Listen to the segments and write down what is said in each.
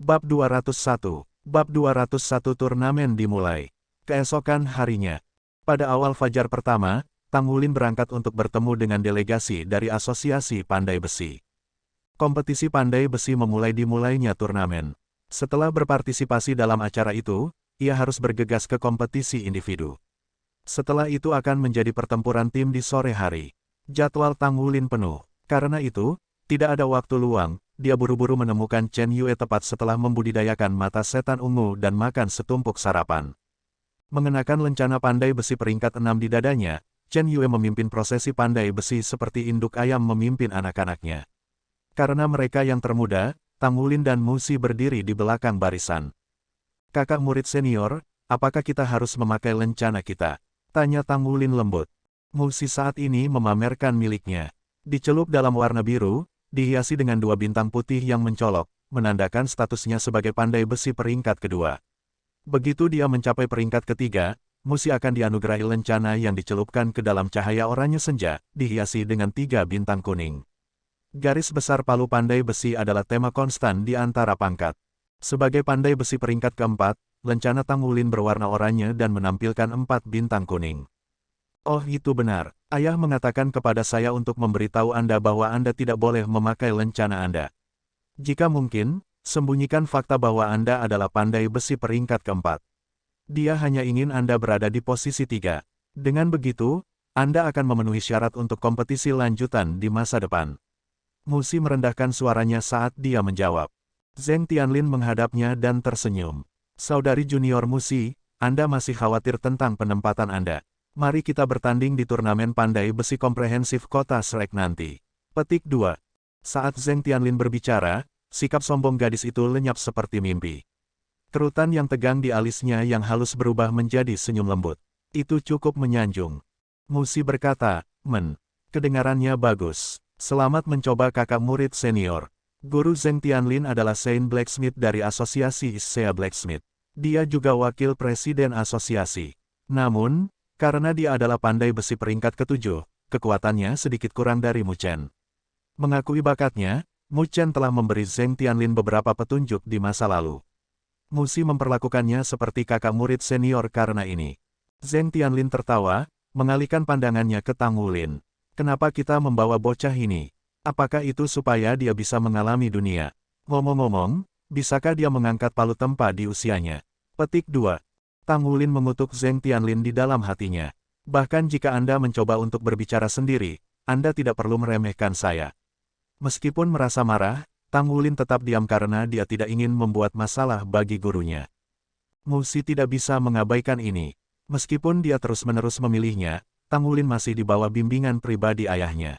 Bab 201. Bab 201 turnamen dimulai. Keesokan harinya. Pada awal fajar pertama, Tang Wulin berangkat untuk bertemu dengan delegasi dari Asosiasi Pandai Besi. Kompetisi pandai besi dimulainya turnamen. Setelah berpartisipasi dalam acara itu, ia harus bergegas ke kompetisi individu. Setelah itu akan menjadi pertempuran tim di sore hari. Jadwal Tang Wulin penuh. Karena itu, tidak ada waktu luang, dia buru-buru menemukan Chen Yue tepat setelah membudidayakan mata setan ungu dan makan setumpuk sarapan. Mengenakan lencana pandai besi peringkat 6 di dadanya, Chen Yue memimpin prosesi pandai besi seperti induk ayam memimpin anak-anaknya. Karena mereka yang termuda, Tang Wulin dan Musi berdiri di belakang barisan. "Kakak murid senior, apakah kita harus memakai lencana kita?" tanya Tang Wulin lembut. Musi saat ini memamerkan miliknya. Dicelup dalam warna biru, dihiasi dengan 2 bintang putih yang mencolok, menandakan statusnya sebagai pandai besi peringkat kedua. Begitu dia mencapai peringkat ketiga, Musi akan dianugerahi lencana yang dicelupkan ke dalam cahaya oranye senja, dihiasi dengan 3 bintang kuning. Garis besar palu pandai besi adalah tema konstan di antara pangkat. Sebagai pandai besi peringkat keempat, lencana Tang Wulin berwarna oranye dan menampilkan 4 bintang kuning. "Oh, itu benar. Ayah mengatakan kepada saya untuk memberitahu Anda bahwa Anda tidak boleh memakai lencana Anda. Jika mungkin, sembunyikan fakta bahwa Anda adalah pandai besi peringkat keempat. Dia hanya ingin Anda berada di posisi 3. Dengan begitu, Anda akan memenuhi syarat untuk kompetisi lanjutan di masa depan." Musi merendahkan suaranya saat dia menjawab. Zheng Tianlin menghadapnya dan tersenyum. "Saudari junior Musi, Anda masih khawatir tentang penempatan Anda. Mari kita bertanding di turnamen pandai besi komprehensif kota Shrek nanti." Petik 2. Saat Zheng Tianlin berbicara, sikap sombong gadis itu lenyap seperti mimpi. Kerutan yang tegang di alisnya yang halus berubah menjadi senyum lembut. "Itu cukup menyanjung." Musi berkata, kedengarannya bagus. Selamat mencoba kakak murid senior." Guru Zheng Tianlin adalah Saint Blacksmith dari Asosiasi Issea Blacksmith. Dia juga wakil presiden asosiasi. Namun, karena dia adalah pandai besi peringkat ke-7, kekuatannya sedikit kurang dari Mu Chen. Mengakui bakatnya, Mu Chen telah memberi Zheng Tianlin beberapa petunjuk di masa lalu. Musi memperlakukannya seperti kakak murid senior karena ini. Zheng Tianlin tertawa, mengalihkan pandangannya ke Tang Wulin. "Kenapa kita membawa bocah ini? Apakah itu supaya dia bisa mengalami dunia? Ngomong-ngomong, bisakah dia mengangkat palu tempa di usianya?" Petik 2. Tang Wulin mengutuk Zheng Tianlin di dalam hatinya. "Bahkan jika Anda mencoba untuk berbicara sendiri, Anda tidak perlu meremehkan saya." Meskipun merasa marah, Tang Wulin tetap diam karena dia tidak ingin membuat masalah bagi gurunya. Musi tidak bisa mengabaikan ini. Meskipun dia terus-menerus memilihnya, Tang Wulin masih di bawah bimbingan pribadi ayahnya.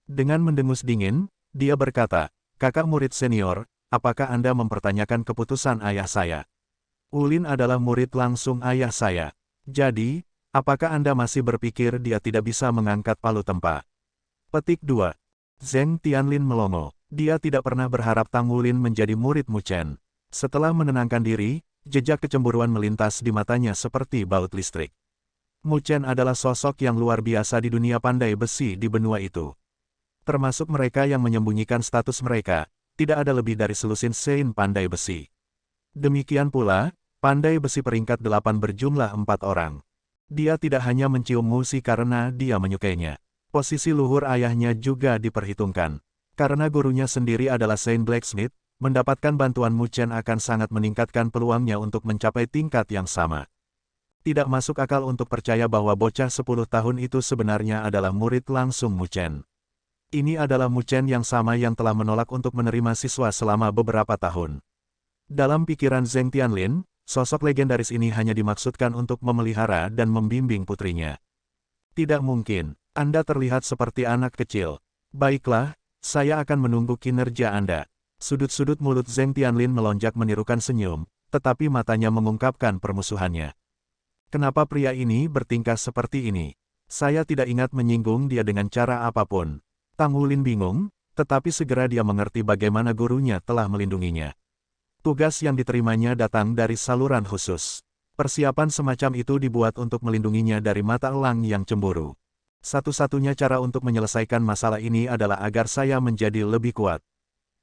Dengan mendengus dingin, dia berkata, "Kakak murid senior, apakah Anda mempertanyakan keputusan ayah saya? Wulin adalah murid langsung ayah saya. Jadi, apakah Anda masih berpikir dia tidak bisa mengangkat palu tempa?" Petik 2. Zheng Tianlin melongo. Dia tidak pernah berharap Tang Wulin menjadi murid Mu Chen. Setelah menenangkan diri, jejak kecemburuan melintas di matanya seperti baut listrik. Mu Chen adalah sosok yang luar biasa di dunia pandai besi di benua itu. Termasuk mereka yang menyembunyikan status mereka, tidak ada lebih dari selusin Saint pandai besi. Demikian pula, pandai besi peringkat 8 berjumlah 4 orang. Dia tidak hanya mencium Musi karena dia menyukainya. Posisi luhur ayahnya juga diperhitungkan. Karena gurunya sendiri adalah Saint Blacksmith, mendapatkan bantuan Mu Chen akan sangat meningkatkan peluangnya untuk mencapai tingkat yang sama. Tidak masuk akal untuk percaya bahwa bocah 10 tahun itu sebenarnya adalah murid langsung Mu Chen. Ini adalah Mu Chen yang sama yang telah menolak untuk menerima siswa selama beberapa tahun. Dalam pikiran Zheng Tianlin, sosok legendaris ini hanya dimaksudkan untuk memelihara dan membimbing putrinya. "Tidak mungkin, Anda terlihat seperti anak kecil. Baiklah, saya akan menunggu kinerja Anda." Sudut-sudut mulut Zheng Tianlin melonjak menirukan senyum, tetapi matanya mengungkapkan permusuhannya. "Kenapa pria ini bertingkah seperti ini? Saya tidak ingat menyinggung dia dengan cara apapun." Tang Wulin bingung, tetapi segera dia mengerti bagaimana gurunya telah melindunginya. Tugas yang diterimanya datang dari saluran khusus. Persiapan semacam itu dibuat untuk melindunginya dari mata elang yang cemburu. Satu-satunya cara untuk menyelesaikan masalah ini adalah agar saya menjadi lebih kuat.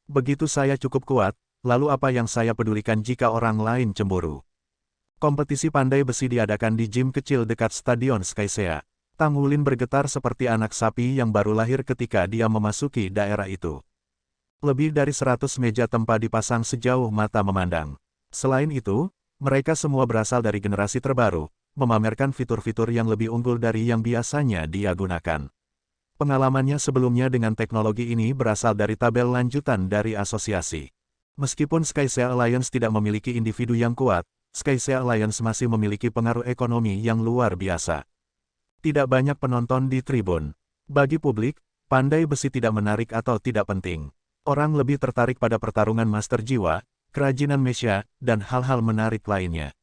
Begitu saya cukup kuat, lalu apa yang saya pedulikan jika orang lain cemburu? Kompetisi pandai besi diadakan di gym kecil dekat Stadion Skycea. Tang Wulin bergetar seperti anak sapi yang baru lahir ketika dia memasuki daerah itu. Lebih dari 100 meja tempat dipasang sejauh mata memandang. Selain itu, mereka semua berasal dari generasi terbaru, memamerkan fitur-fitur yang lebih unggul dari yang biasanya dia gunakan. Pengalamannya sebelumnya dengan teknologi ini berasal dari tabel lanjutan dari asosiasi. Meskipun Skycea Alliance tidak memiliki individu yang kuat, Skycea Alliance masih memiliki pengaruh ekonomi yang luar biasa. Tidak banyak penonton di tribun. Bagi publik, pandai besi tidak menarik atau tidak penting. Orang lebih tertarik pada pertarungan master jiwa, kerajinan mesya, dan hal-hal menarik lainnya.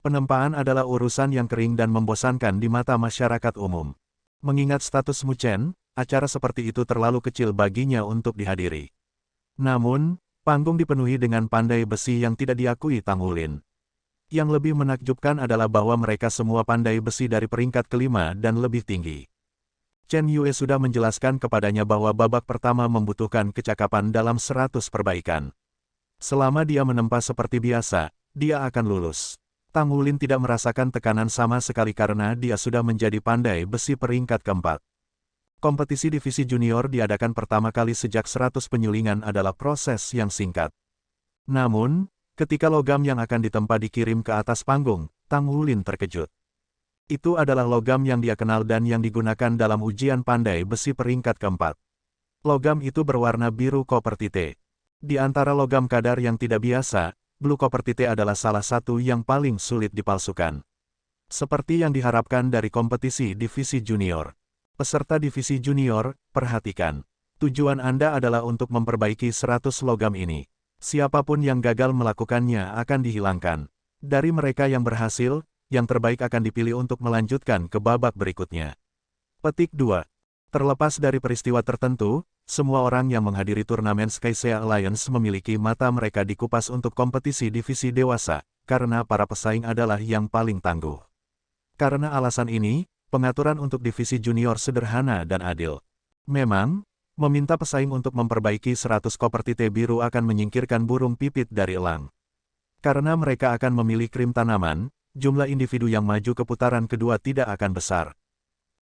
Penempaan adalah urusan yang kering dan membosankan di mata masyarakat umum. Mengingat status Mu Chen, acara seperti itu terlalu kecil baginya untuk dihadiri. Namun, panggung dipenuhi dengan pandai besi yang tidak diakui Tang Wulin. Yang lebih menakjubkan adalah bahwa mereka semua pandai besi dari peringkat kelima dan lebih tinggi. Chen Yue sudah menjelaskan kepadanya bahwa babak pertama membutuhkan kecakapan dalam 100 perbaikan. Selama dia menempa seperti biasa, dia akan lulus. Tang Wulin tidak merasakan tekanan sama sekali karena dia sudah menjadi pandai besi peringkat keempat. Kompetisi divisi junior diadakan pertama kali sejak 100 penyulingan adalah proses yang singkat. Namun, ketika logam yang akan ditempa dikirim ke atas panggung, Tang Wulin terkejut. Itu adalah logam yang dia kenal dan yang digunakan dalam ujian pandai besi peringkat keempat. Logam itu berwarna biru kopertite. Di antara logam kadar yang tidak biasa, blue kopertite adalah salah satu yang paling sulit dipalsukan. Seperti yang diharapkan dari kompetisi divisi junior. Peserta divisi junior, perhatikan. Tujuan Anda adalah untuk memperbaiki 100 logam ini. Siapapun yang gagal melakukannya akan dihilangkan. Dari mereka yang berhasil, yang terbaik akan dipilih untuk melanjutkan ke babak berikutnya. Petik 2. Terlepas dari peristiwa tertentu, semua orang yang menghadiri turnamen Skycea Alliance memiliki mata mereka dikupas untuk kompetisi divisi dewasa, karena para pesaing adalah yang paling tangguh. Karena alasan ini, pengaturan untuk divisi junior sederhana dan adil. Memang, meminta pesaing untuk memperbaiki 100 kopertite biru akan menyingkirkan burung pipit dari elang. Karena mereka akan memilih krim tanaman, jumlah individu yang maju ke putaran kedua tidak akan besar.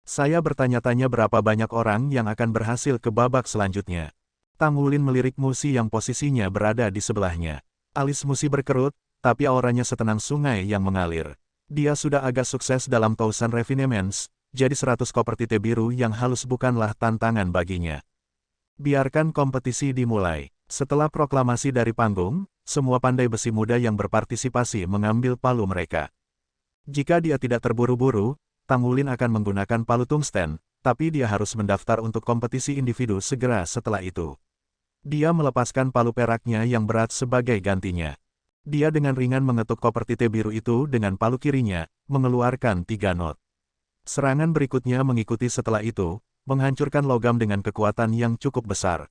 Saya bertanya-tanya berapa banyak orang yang akan berhasil ke babak selanjutnya. Tang Wulin melirik Musi yang posisinya berada di sebelahnya. Alis Musi berkerut, tapi auranya setenang sungai yang mengalir. Dia sudah agak sukses dalam Thousand Refinements, jadi 100 kopertite biru yang halus bukanlah tantangan baginya. Biarkan kompetisi dimulai. Setelah proklamasi dari panggung, semua pandai besi muda yang berpartisipasi mengambil palu mereka. Jika dia tidak terburu-buru, Tang Wulin akan menggunakan palu tungsten, tapi dia harus mendaftar untuk kompetisi individu segera setelah itu. Dia melepaskan palu peraknya yang berat sebagai gantinya. Dia dengan ringan mengetuk kopertite biru itu dengan palu kirinya, mengeluarkan 3 not. Serangan berikutnya mengikuti setelah itu, menghancurkan logam dengan kekuatan yang cukup besar.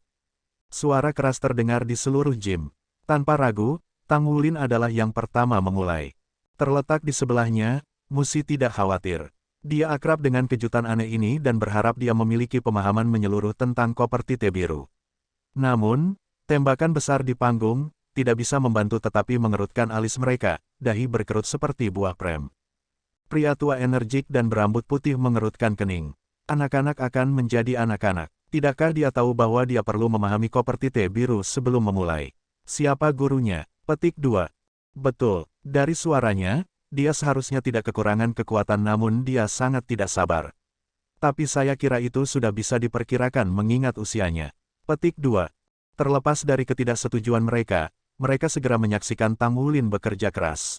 Suara keras terdengar di seluruh gym. Tanpa ragu, Tang Wulin adalah yang pertama memulai. Terletak di sebelahnya, Musi tidak khawatir. Dia akrab dengan kejutan aneh ini dan berharap dia memiliki pemahaman menyeluruh tentang kopertite biru. Namun, tembakan besar di panggung, tidak bisa membantu tetapi mengerutkan alis mereka, dahi berkerut seperti buah prem. Pria tua energik dan berambut putih mengerutkan kening. Anak-anak akan menjadi anak-anak. Tidakkah dia tahu bahwa dia perlu memahami kopertite biru sebelum memulai? Siapa gurunya? Petik 2. Betul, dari suaranya, dia seharusnya tidak kekurangan kekuatan namun dia sangat tidak sabar. Tapi saya kira itu sudah bisa diperkirakan mengingat usianya. Petik 2. Terlepas dari ketidaksetujuan mereka, mereka segera menyaksikan Tang Wulin bekerja keras.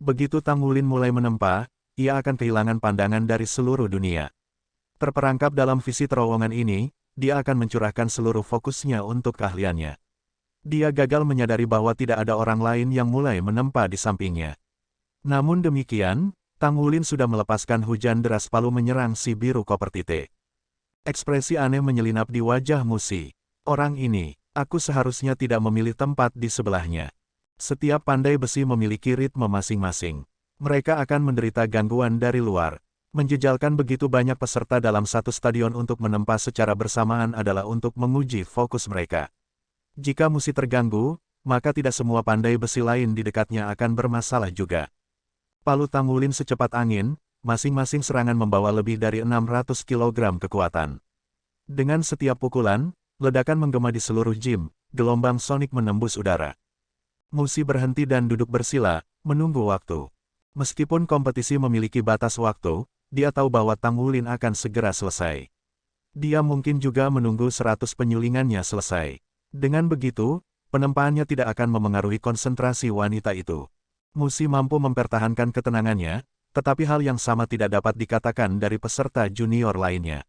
Begitu Tang Wulin mulai menempa, ia akan kehilangan pandangan dari seluruh dunia. Terperangkap dalam visi terowongan ini, dia akan mencurahkan seluruh fokusnya untuk keahliannya. Dia gagal menyadari bahwa tidak ada orang lain yang mulai menempa di sampingnya. Namun demikian, Tang Wulin sudah melepaskan hujan deras palu menyerang si biru kopertite. Ekspresi aneh menyelinap di wajah Musi. Orang ini, aku seharusnya tidak memilih tempat di sebelahnya. Setiap pandai besi memiliki ritme masing-masing. Mereka akan menderita gangguan dari luar. Menjejalkan begitu banyak peserta dalam satu stadion untuk menempa secara bersamaan adalah untuk menguji fokus mereka. Jika Musi terganggu, maka tidak semua pandai besi lain di dekatnya akan bermasalah juga. Palu Tangulin secepat angin, masing-masing serangan membawa lebih dari 600 kg kekuatan. Dengan setiap pukulan, ledakan menggema di seluruh gym, gelombang sonik menembus udara. Musi berhenti dan duduk bersila, menunggu waktu. Meskipun kompetisi memiliki batas waktu, dia tahu bahwa Tangulin akan segera selesai. Dia mungkin juga menunggu 100 penyulingannya selesai. Dengan begitu, penempaannya tidak akan memengaruhi konsentrasi wanita itu. Musi mampu mempertahankan ketenangannya, tetapi hal yang sama tidak dapat dikatakan dari peserta junior lainnya.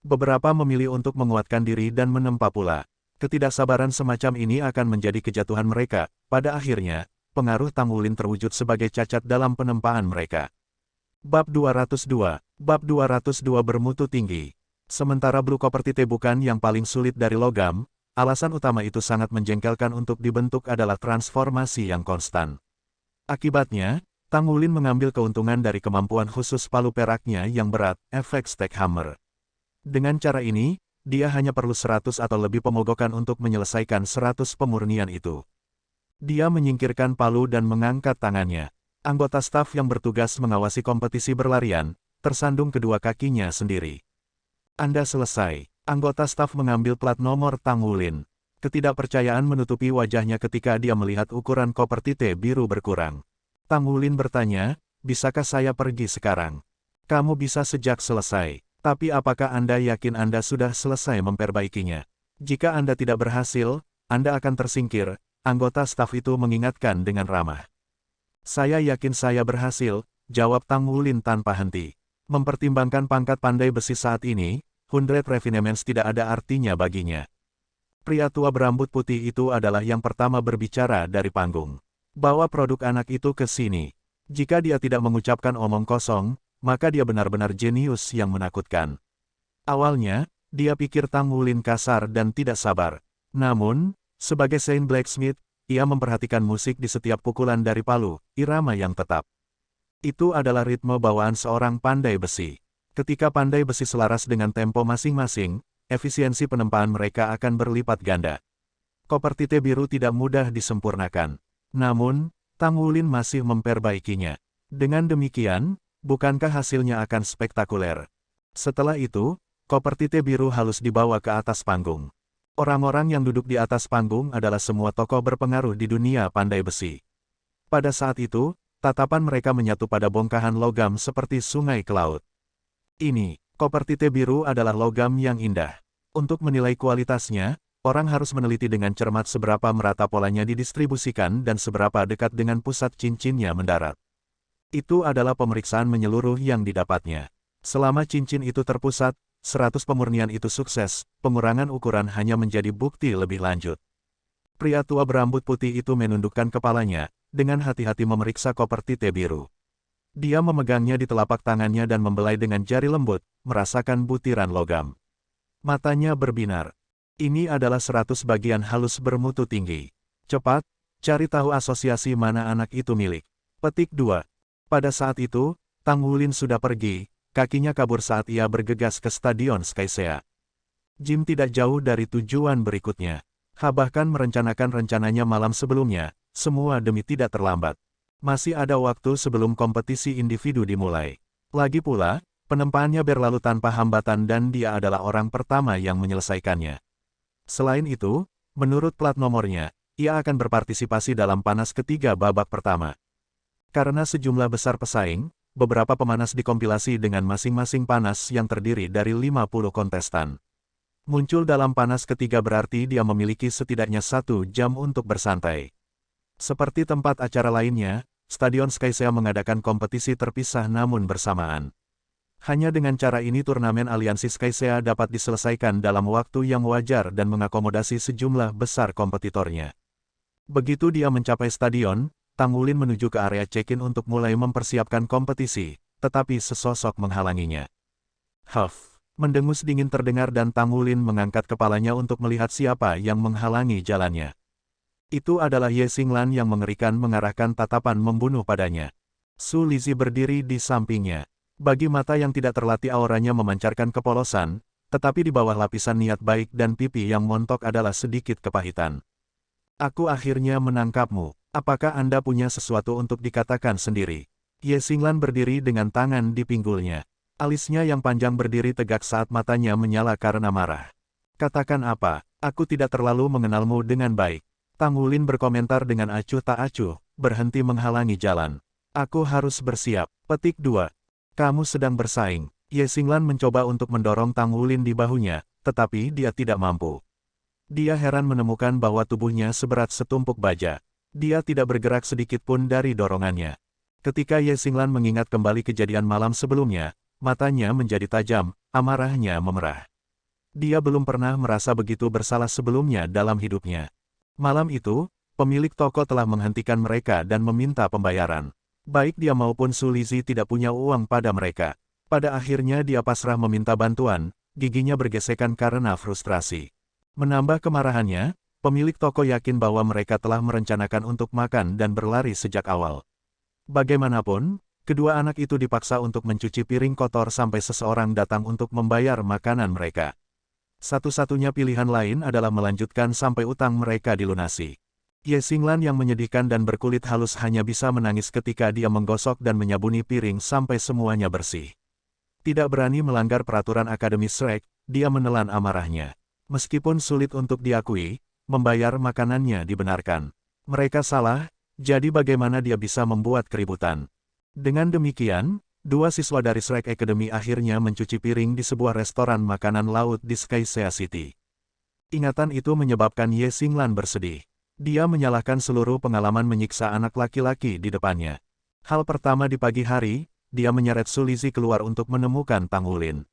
Beberapa memilih untuk menguatkan diri dan menempa pula. Ketidaksabaran semacam ini akan menjadi kejatuhan mereka. Pada akhirnya, pengaruh Tangulin terwujud sebagai cacat dalam penempaan mereka. Bab 202. Bab 202 bermutu tinggi. Sementara Blue Copper Tite bukan yang paling sulit dari logam, alasan utama itu sangat menjengkelkan untuk dibentuk adalah transformasi yang konstan. Akibatnya, Tangulin mengambil keuntungan dari kemampuan khusus palu peraknya yang berat, efek Stack Hammer. Dengan cara ini, dia hanya perlu 100 atau lebih pemogokan untuk menyelesaikan 100 pemurnian itu. Dia menyingkirkan palu dan mengangkat tangannya. Anggota staf yang bertugas mengawasi kompetisi berlarian, tersandung kedua kakinya sendiri. Anda selesai. Anggota staf mengambil plat nomor Tangulin. Ketidakpercayaan menutupi wajahnya ketika dia melihat ukuran koper Tite biru berkurang. Tangulin bertanya, bisakah saya pergi sekarang? Kamu bisa sejak selesai. Tapi apakah Anda yakin Anda sudah selesai memperbaikinya? Jika Anda tidak berhasil, Anda akan tersingkir, anggota staf itu mengingatkan dengan ramah. Saya yakin saya berhasil, jawab Tangulin tanpa henti. Mempertimbangkan pangkat pandai besi saat ini, 100 refinements tidak ada artinya baginya. Pria tua berambut putih itu adalah yang pertama berbicara dari panggung. Bawa produk anak itu ke sini. Jika dia tidak mengucapkan omong kosong, maka dia benar-benar jenius yang menakutkan. Awalnya, dia pikir Tangulin kasar dan tidak sabar. Namun, sebagai Saint Blacksmith, ia memperhatikan musik di setiap pukulan dari palu, irama yang tetap. Itu adalah ritme bawaan seorang pandai besi. Ketika pandai besi selaras dengan tempo masing-masing, efisiensi penempaan mereka akan berlipat ganda. Koper Tite biru tidak mudah disempurnakan. Namun, Tangulin masih memperbaikinya. Dengan demikian, bukankah hasilnya akan spektakuler? Setelah itu, koper Tite biru halus dibawa ke atas panggung. Orang-orang yang duduk di atas panggung adalah semua tokoh berpengaruh di dunia pandai besi. Pada saat itu, tatapan mereka menyatu pada bongkahan logam seperti sungai ke laut. Ini, koper Tite biru adalah logam yang indah. Untuk menilai kualitasnya, orang harus meneliti dengan cermat seberapa merata polanya didistribusikan dan seberapa dekat dengan pusat cincinnya mendarat. Itu adalah pemeriksaan menyeluruh yang didapatnya. Selama cincin itu terpusat, 100 pemurnian itu sukses, pengurangan ukuran hanya menjadi bukti lebih lanjut. Pria tua berambut putih itu menundukkan kepalanya, dengan hati-hati memeriksa koper Tite biru. Dia memegangnya di telapak tangannya dan membelai dengan jari lembut, merasakan butiran logam. Matanya berbinar. Ini adalah 100 bagian halus bermutu tinggi. Cepat, cari tahu asosiasi mana anak itu milik. Petik 2. Pada saat itu, Tangulin sudah pergi, kakinya kabur saat ia bergegas ke Stadion Skycea. Jim tidak jauh dari tujuan berikutnya. Bahkan merencanakan rencananya malam sebelumnya, semua demi tidak terlambat. Masih ada waktu sebelum kompetisi individu dimulai. Lagi pula, penempaannya berlalu tanpa hambatan dan dia adalah orang pertama yang menyelesaikannya. Selain itu, menurut plat nomornya, ia akan berpartisipasi dalam panas ketiga babak pertama. Karena sejumlah besar pesaing, beberapa pemanas dikompilasi dengan masing-masing panas yang terdiri dari 50 kontestan. Muncul dalam panas ketiga berarti dia memiliki setidaknya 1 jam untuk bersantai. Seperti tempat acara lainnya, Stadion Skycea mengadakan kompetisi terpisah namun bersamaan. Hanya dengan cara ini turnamen aliansi Skycea dapat diselesaikan dalam waktu yang wajar dan mengakomodasi sejumlah besar kompetitornya. Begitu dia mencapai stadion, Tangulin menuju ke area check-in untuk mulai mempersiapkan kompetisi, tetapi sesosok menghalanginya. Huff, mendengus dingin terdengar dan Tangulin mengangkat kepalanya untuk melihat siapa yang menghalangi jalannya. Itu adalah Ye Xinglan yang mengerikan mengarahkan tatapan membunuh padanya. Su Lizhi berdiri di sampingnya. Bagi mata yang tidak terlatih auranya memancarkan kepolosan, tetapi di bawah lapisan niat baik dan pipi yang montok adalah sedikit kepahitan. Aku akhirnya menangkapmu. Apakah Anda punya sesuatu untuk dikatakan sendiri? Ye Xinglan berdiri dengan tangan di pinggulnya. Alisnya yang panjang berdiri tegak saat matanya menyala karena marah. Katakan apa, aku tidak terlalu mengenalmu dengan baik. Tang Wulin berkomentar dengan acuh tak acuh, berhenti menghalangi jalan. Aku harus bersiap. Petik 2. Kamu sedang bersaing. Ye Xinglan mencoba untuk mendorong Tang Wulin di bahunya, tetapi dia tidak mampu. Dia heran menemukan bahwa tubuhnya seberat setumpuk baja. Dia tidak bergerak sedikit pun dari dorongannya. Ketika Ye Xinglan mengingat kembali kejadian malam sebelumnya, matanya menjadi tajam, amarahnya memerah. Dia belum pernah merasa begitu bersalah sebelumnya dalam hidupnya. Malam itu, pemilik toko telah menghentikan mereka dan meminta pembayaran. Baik dia maupun Su Lizhi tidak punya uang pada mereka. Pada akhirnya dia pasrah meminta bantuan, giginya bergesekan karena frustrasi. Menambah kemarahannya, pemilik toko yakin bahwa mereka telah merencanakan untuk makan dan berlari sejak awal. Bagaimanapun, kedua anak itu dipaksa untuk mencuci piring kotor sampai seseorang datang untuk membayar makanan mereka. Satu-satunya pilihan lain adalah melanjutkan sampai utang mereka dilunasi. Ye Xinglan yang menyedihkan dan berkulit halus hanya bisa menangis ketika dia menggosok dan menyabuni piring sampai semuanya bersih. Tidak berani melanggar peraturan Akademi Shrek, dia menelan amarahnya. Meskipun sulit untuk diakui, membayar makanannya dibenarkan. Mereka salah, jadi bagaimana dia bisa membuat keributan? Dengan demikian, dua siswa dari Shrek Academy akhirnya mencuci piring di sebuah restoran makanan laut di Skysia City. Ingatan itu menyebabkan Ye Xinglan bersedih. Dia menyalahkan seluruh pengalaman menyiksa anak laki-laki di depannya. Hal pertama di pagi hari, dia menyeret Su Lizhi keluar untuk menemukan Tang Wulin.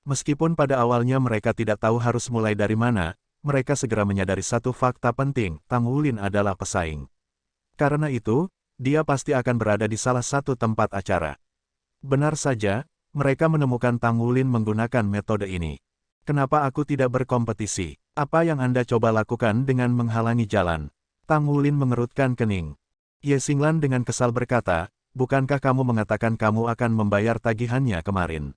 Meskipun pada awalnya mereka tidak tahu harus mulai dari mana, mereka segera menyadari satu fakta penting, Tang Wulin adalah pesaing. Karena itu, dia pasti akan berada di salah satu tempat acara. Benar saja, mereka menemukan Tang Wulin menggunakan metode ini. Kenapa aku tidak berkompetisi? Apa yang Anda coba lakukan dengan menghalangi jalan? Tang Wulin mengerutkan kening. Ye Xinglan dengan kesal berkata, bukankah kamu mengatakan kamu akan membayar tagihannya kemarin?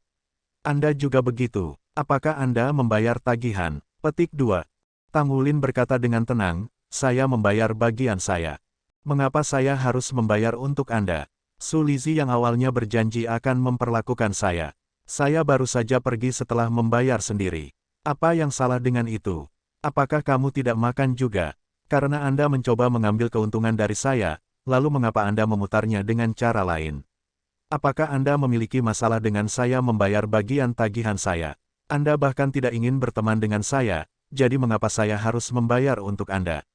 Anda juga begitu. Apakah Anda membayar tagihan? Petik 2. Tang Wulin berkata dengan tenang, saya membayar bagian saya. Mengapa saya harus membayar untuk Anda? Su Lizhi yang awalnya berjanji akan memperlakukan saya. Saya baru saja pergi setelah membayar sendiri. Apa yang salah dengan itu? Apakah kamu tidak makan juga? Karena Anda mencoba mengambil keuntungan dari saya, lalu mengapa Anda memutarnya dengan cara lain? Apakah Anda memiliki masalah dengan saya membayar bagian tagihan saya? Anda bahkan tidak ingin berteman dengan saya, jadi mengapa saya harus membayar untuk Anda?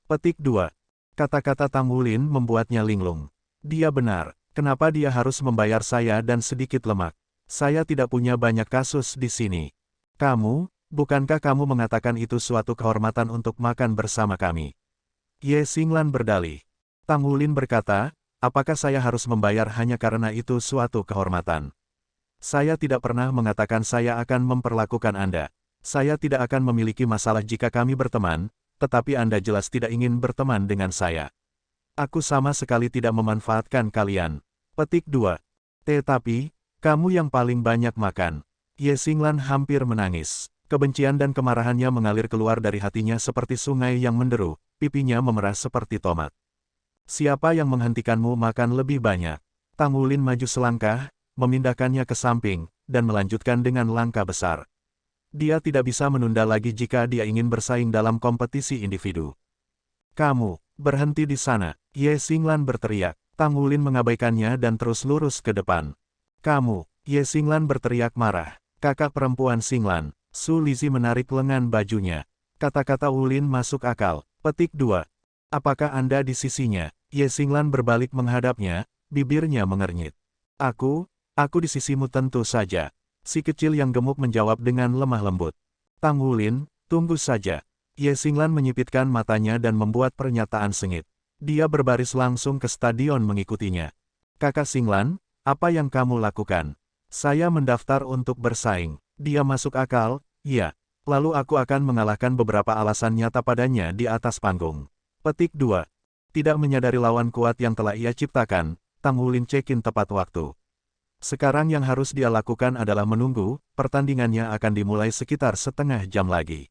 Petik 2. Kata-kata Tang Wulin membuatnya linglung. Dia benar, kenapa dia harus membayar saya dan sedikit lemak? Saya tidak punya banyak kasus di sini. Kamu, bukankah kamu mengatakan itu suatu kehormatan untuk makan bersama kami? Ye Xinglan berdalih. Tang Wulin berkata, apakah saya harus membayar hanya karena itu suatu kehormatan? Saya tidak pernah mengatakan saya akan memperlakukan Anda. Saya tidak akan memiliki masalah jika kami berteman, tetapi Anda jelas tidak ingin berteman dengan saya. Aku sama sekali tidak memanfaatkan kalian. Petik 2. Tetapi, kamu yang paling banyak makan. Ye Xinglan hampir menangis. Kebencian dan kemarahannya mengalir keluar dari hatinya seperti sungai yang menderu, pipinya memerah seperti tomat. Siapa yang menghentikanmu makan lebih banyak? Tang Wulin maju selangkah, memindahkannya ke samping, dan melanjutkan dengan langkah besar. Dia tidak bisa menunda lagi jika dia ingin bersaing dalam kompetisi individu. Kamu, berhenti di sana, Ye Xinglan berteriak. Tang Wulin mengabaikannya dan terus lurus ke depan. Kamu, Ye Xinglan berteriak marah. Kakak perempuan Xinglan. Su Lizhi menarik lengan bajunya. Kata-kata Wulin masuk akal. Petik 2. Apakah Anda di sisinya? Ye Xinglan berbalik menghadapnya, bibirnya mengernyit. Aku di sisimu tentu saja. Si kecil yang gemuk menjawab dengan lemah lembut. Tang Wulin, tunggu saja. Ye Xinglan menyipitkan matanya dan membuat pernyataan sengit. Dia berbaris langsung ke stadion mengikutinya. Kakak Xinglan, apa yang kamu lakukan? Saya mendaftar untuk bersaing. Dia masuk akal, ya. Lalu aku akan mengalahkan beberapa alasan nyata padanya di atas panggung. Petik 2. Tidak menyadari lawan kuat yang telah ia ciptakan, Tang Wulin check-in tepat waktu. Sekarang yang harus dia lakukan adalah menunggu, pertandingannya akan dimulai sekitar setengah jam lagi.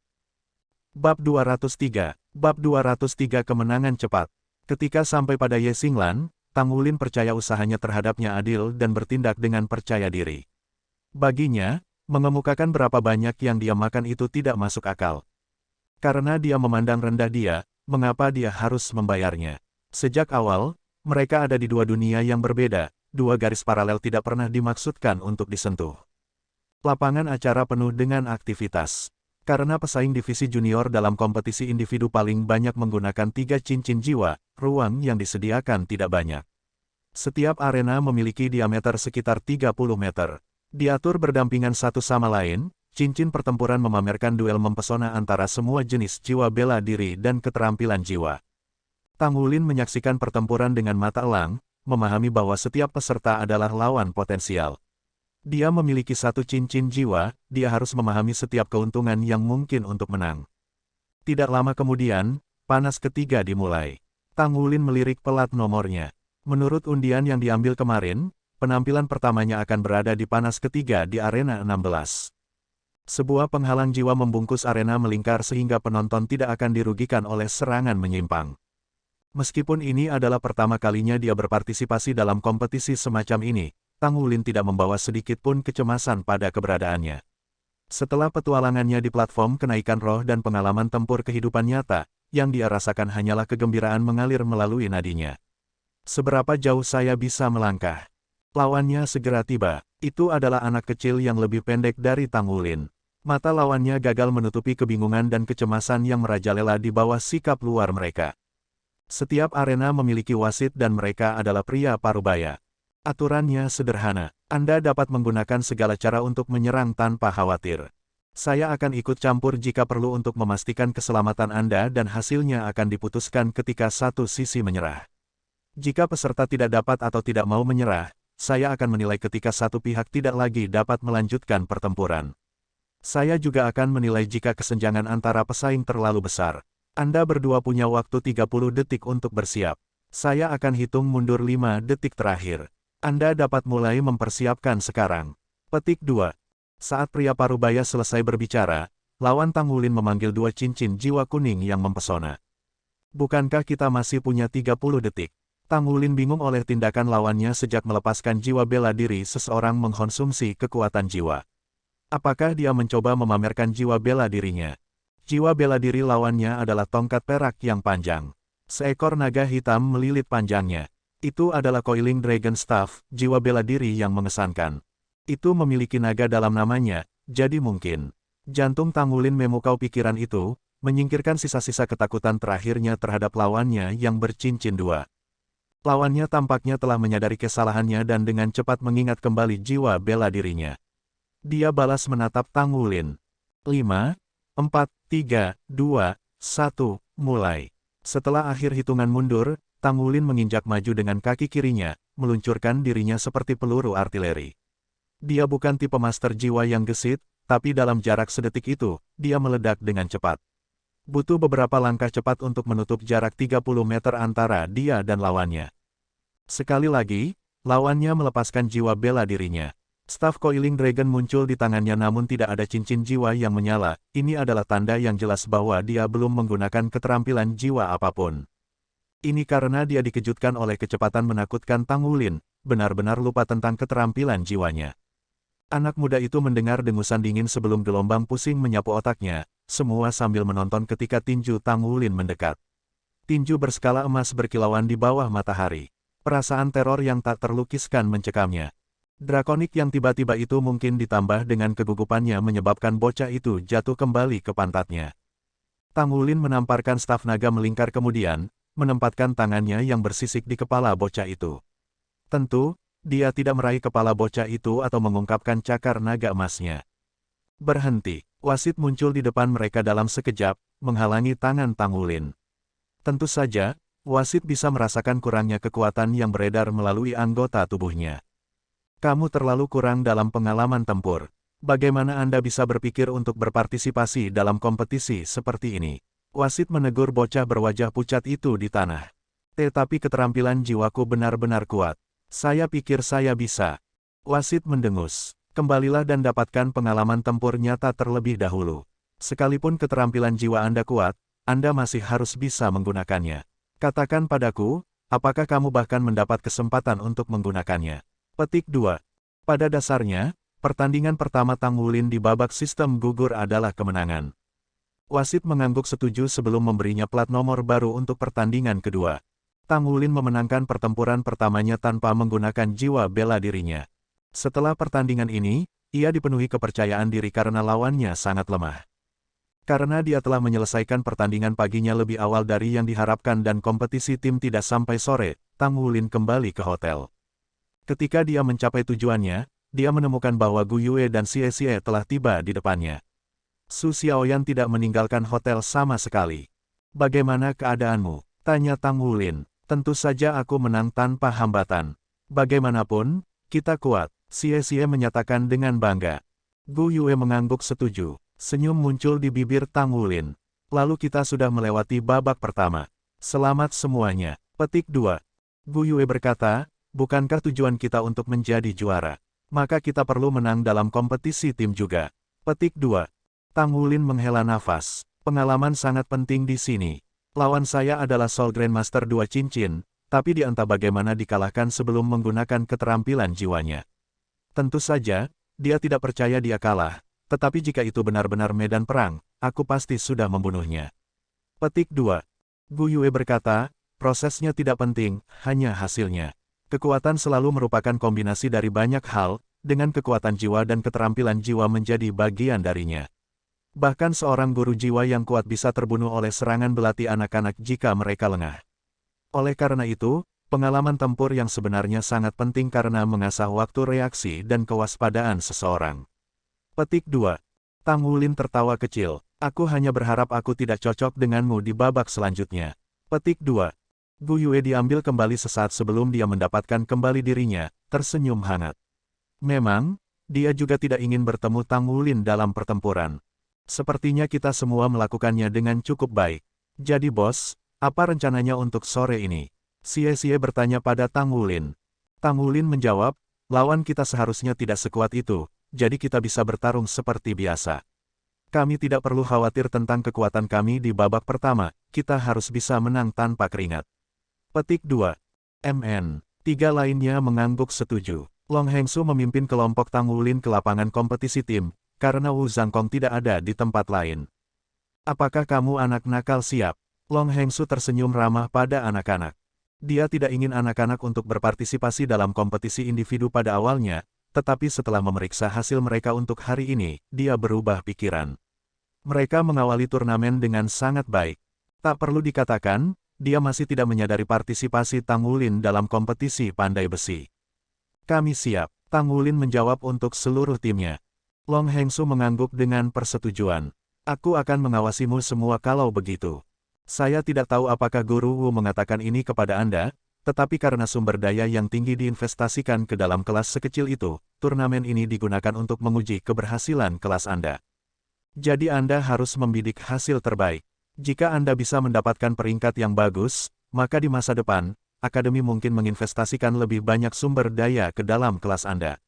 Bab 203. Bab 203 Kemenangan Cepat. Ketika sampai pada Ye Xinglan, Tang Wulin percaya usahanya terhadapnya adil dan bertindak dengan percaya diri. Baginya, mengemukakan berapa banyak yang dia makan itu tidak masuk akal. Karena dia memandang rendah dia, mengapa dia harus membayarnya? Sejak awal, mereka ada di dua dunia yang berbeda, dua garis paralel tidak pernah dimaksudkan untuk disentuh. Lapangan acara penuh dengan aktivitas. Karena pesaing divisi junior dalam kompetisi individu paling banyak menggunakan 3 cincin jiwa, ruang yang disediakan tidak banyak. Setiap arena memiliki diameter sekitar 30 meter. Diatur berdampingan satu sama lain, cincin pertempuran memamerkan duel mempesona antara semua jenis jiwa bela diri dan keterampilan jiwa. Tang Wulin menyaksikan pertempuran dengan mata elang, memahami bahwa setiap peserta adalah lawan potensial. Dia memiliki satu cincin jiwa, dia harus memahami setiap keuntungan yang mungkin untuk menang. Tidak lama kemudian, panas ketiga dimulai. Tang Wulin melirik pelat nomornya. Menurut undian yang diambil kemarin, penampilan pertamanya akan berada di panas ketiga di arena 16. Sebuah penghalang jiwa membungkus arena melingkar sehingga penonton tidak akan dirugikan oleh serangan menyimpang. Meskipun ini adalah pertama kalinya dia berpartisipasi dalam kompetisi semacam ini, Tang Wulin tidak membawa sedikit pun kecemasan pada keberadaannya. Setelah petualangannya di platform kenaikan roh dan pengalaman tempur kehidupan nyata, yang dia rasakan hanyalah kegembiraan mengalir melalui nadinya. Seberapa jauh saya bisa melangkah? Lawannya segera tiba. Itu adalah anak kecil yang lebih pendek dari Tang Wulin. Mata lawannya gagal menutupi kebingungan dan kecemasan yang merajalela di bawah sikap luar mereka. Setiap arena memiliki wasit dan mereka adalah pria parubaya. Aturannya sederhana. Anda dapat menggunakan segala cara untuk menyerang tanpa khawatir. Saya akan ikut campur jika perlu untuk memastikan keselamatan Anda dan hasilnya akan diputuskan ketika satu sisi menyerah. Jika peserta tidak dapat atau tidak mau menyerah, saya akan menilai ketika satu pihak tidak lagi dapat melanjutkan pertempuran. Saya juga akan menilai jika kesenjangan antara pesaing terlalu besar. Anda berdua punya waktu 30 detik untuk bersiap. Saya akan hitung mundur 5 detik terakhir. Anda dapat mulai mempersiapkan sekarang. Petik 2. Saat pria parubaya selesai berbicara, lawan Tang Wulin memanggil 2 cincin jiwa kuning yang mempesona. Bukankah kita masih punya 30 detik? Tang Wulin bingung oleh tindakan lawannya sejak melepaskan jiwa bela diri seseorang mengkonsumsi kekuatan jiwa. Apakah dia mencoba memamerkan jiwa bela dirinya? Jiwa bela diri lawannya adalah tongkat perak yang panjang. Seekor naga hitam melilit panjangnya. Itu adalah Coiling Dragon Staff, jiwa bela diri yang mengesankan. Itu memiliki naga dalam namanya, jadi mungkin. Jantung Tang Wulin memukau pikiran itu, menyingkirkan sisa-sisa ketakutan terakhirnya terhadap lawannya yang bercincin 2. Lawannya tampaknya telah menyadari kesalahannya dan dengan cepat mengingat kembali jiwa bela dirinya. Dia balas menatap Tang Wulin. 5, 4, 3, 2, 1, mulai. Setelah akhir hitungan mundur, Tang Wulin menginjak maju dengan kaki kirinya, meluncurkan dirinya seperti peluru artileri. Dia bukan tipe master jiwa yang gesit, tapi dalam jarak sedetik itu, dia meledak dengan cepat. Butuh beberapa langkah cepat untuk menutup jarak 30 meter antara dia dan lawannya. Sekali lagi, lawannya melepaskan jiwa bela dirinya. Staf Coiling Dragon muncul di tangannya namun tidak ada cincin jiwa yang menyala. Ini adalah tanda yang jelas bahwa dia belum menggunakan keterampilan jiwa apapun. Ini karena dia dikejutkan oleh kecepatan menakutkan Tang Wulin, benar-benar lupa tentang keterampilan jiwanya. Anak muda itu mendengar dengusan dingin sebelum gelombang pusing menyapu otaknya, semua sambil menonton ketika tinju Tang Wulin mendekat. Tinju berskala emas berkilauan di bawah matahari. Perasaan teror yang tak terlukiskan mencekamnya. Drakonik yang tiba-tiba itu mungkin ditambah dengan kegugupannya menyebabkan bocah itu jatuh kembali ke pantatnya. Tang Wulin menamparkan staf naga melingkar kemudian, menempatkan tangannya yang bersisik di kepala bocah itu. Tentu, dia tidak meraih kepala bocah itu atau mengungkapkan cakar naga emasnya. Berhenti, wasit muncul di depan mereka dalam sekejap, menghalangi tangan Tang Wulin. Tentu saja, wasit bisa merasakan kurangnya kekuatan yang beredar melalui anggota tubuhnya. Kamu terlalu kurang dalam pengalaman tempur. Bagaimana Anda bisa berpikir untuk berpartisipasi dalam kompetisi seperti ini? Wasit menegur bocah berwajah pucat itu di tanah. Tetapi keterampilan jiwaku benar-benar kuat. Saya pikir saya bisa. Wasit mendengus. Kembalilah dan dapatkan pengalaman tempur nyata terlebih dahulu. Sekalipun keterampilan jiwa Anda kuat, Anda masih harus bisa menggunakannya. Katakan padaku, apakah kamu bahkan mendapat kesempatan untuk menggunakannya? Petik 2. Pada dasarnya, pertandingan pertama Tang Wulin di babak sistem gugur adalah kemenangan. Wasit mengangguk setuju sebelum memberinya plat nomor baru untuk pertandingan kedua. Tang Wulin memenangkan pertempuran pertamanya tanpa menggunakan jiwa bela dirinya. Setelah pertandingan ini, ia dipenuhi kepercayaan diri karena lawannya sangat lemah. Karena dia telah menyelesaikan pertandingan paginya lebih awal dari yang diharapkan dan kompetisi tim tidak sampai sore, Tang Wulin kembali ke hotel. Ketika dia mencapai tujuannya, dia menemukan bahwa Gu Yue dan Xie Xie telah tiba di depannya. Su Xiaoyan tidak meninggalkan hotel sama sekali. "Bagaimana keadaanmu?" tanya Tang Wulin. "Tentu saja aku menang tanpa hambatan. Bagaimanapun, kita kuat," Xie Xie menyatakan dengan bangga. Gu Yue mengangguk setuju. Senyum muncul di bibir Tang Wulin. "Lalu kita sudah melewati babak pertama. Selamat semuanya." Petik 2. Gu Yue berkata, "Bukankah tujuan kita untuk menjadi juara? Maka kita perlu menang dalam kompetisi tim juga." Petik 2. Tang Wulin menghela nafas. "Pengalaman sangat penting di sini. Lawan saya adalah Soul Grandmaster 2 cincin, tapi dia entah bagaimana dikalahkan sebelum menggunakan keterampilan jiwanya. Tentu saja, dia tidak percaya dia kalah, tetapi jika itu benar-benar medan perang, aku pasti sudah membunuhnya." Petik 2. Gu Yue berkata, "Prosesnya tidak penting, hanya hasilnya. Kekuatan selalu merupakan kombinasi dari banyak hal, dengan kekuatan jiwa dan keterampilan jiwa menjadi bagian darinya. Bahkan seorang guru jiwa yang kuat bisa terbunuh oleh serangan belati anak-anak jika mereka lengah. Oleh karena itu, pengalaman tempur yang sebenarnya sangat penting karena mengasah waktu reaksi dan kewaspadaan seseorang." Petik 2. Tang Wulin tertawa kecil. "Aku hanya berharap aku tidak cocok denganmu di babak selanjutnya." Petik 2. Gu Yue diambil kembali sesaat sebelum dia mendapatkan kembali dirinya, tersenyum hangat. Memang, dia juga tidak ingin bertemu Tang Wulin dalam pertempuran. "Sepertinya kita semua melakukannya dengan cukup baik. Jadi bos, apa rencananya untuk sore ini?" Xie Xie bertanya pada Tang Wulin. Tang Wulin menjawab, "Lawan kita seharusnya tidak sekuat itu, jadi kita bisa bertarung seperti biasa. Kami tidak perlu khawatir tentang kekuatan kami di babak pertama, kita harus bisa menang tanpa keringat." Petik 2. MN. 3 lainnya mengangguk setuju. Long Hengsu memimpin kelompok Tang Wulin ke lapangan kompetisi tim, karena Wu Zhangkong tidak ada di tempat lain. "Apakah kamu anak nakal siap?" Long Hengsu tersenyum ramah pada anak-anak. Dia tidak ingin anak-anak untuk berpartisipasi dalam kompetisi individu pada awalnya, tetapi setelah memeriksa hasil mereka untuk hari ini, dia berubah pikiran. Mereka mengawali turnamen dengan sangat baik. Tak perlu dikatakan, dia masih tidak menyadari partisipasi Tang Wulin dalam kompetisi pandai besi. "Kami siap," Tang Wulin menjawab untuk seluruh timnya. Long Hengsu mengangguk dengan persetujuan. "Aku akan mengawasimu semua kalau begitu. Saya tidak tahu apakah Guru Wu mengatakan ini kepada Anda, tetapi karena sumber daya yang tinggi diinvestasikan ke dalam kelas sekecil itu, turnamen ini digunakan untuk menguji keberhasilan kelas Anda. Jadi Anda harus membidik hasil terbaik. Jika Anda bisa mendapatkan peringkat yang bagus, maka di masa depan, Akademi mungkin menginvestasikan lebih banyak sumber daya ke dalam kelas Anda.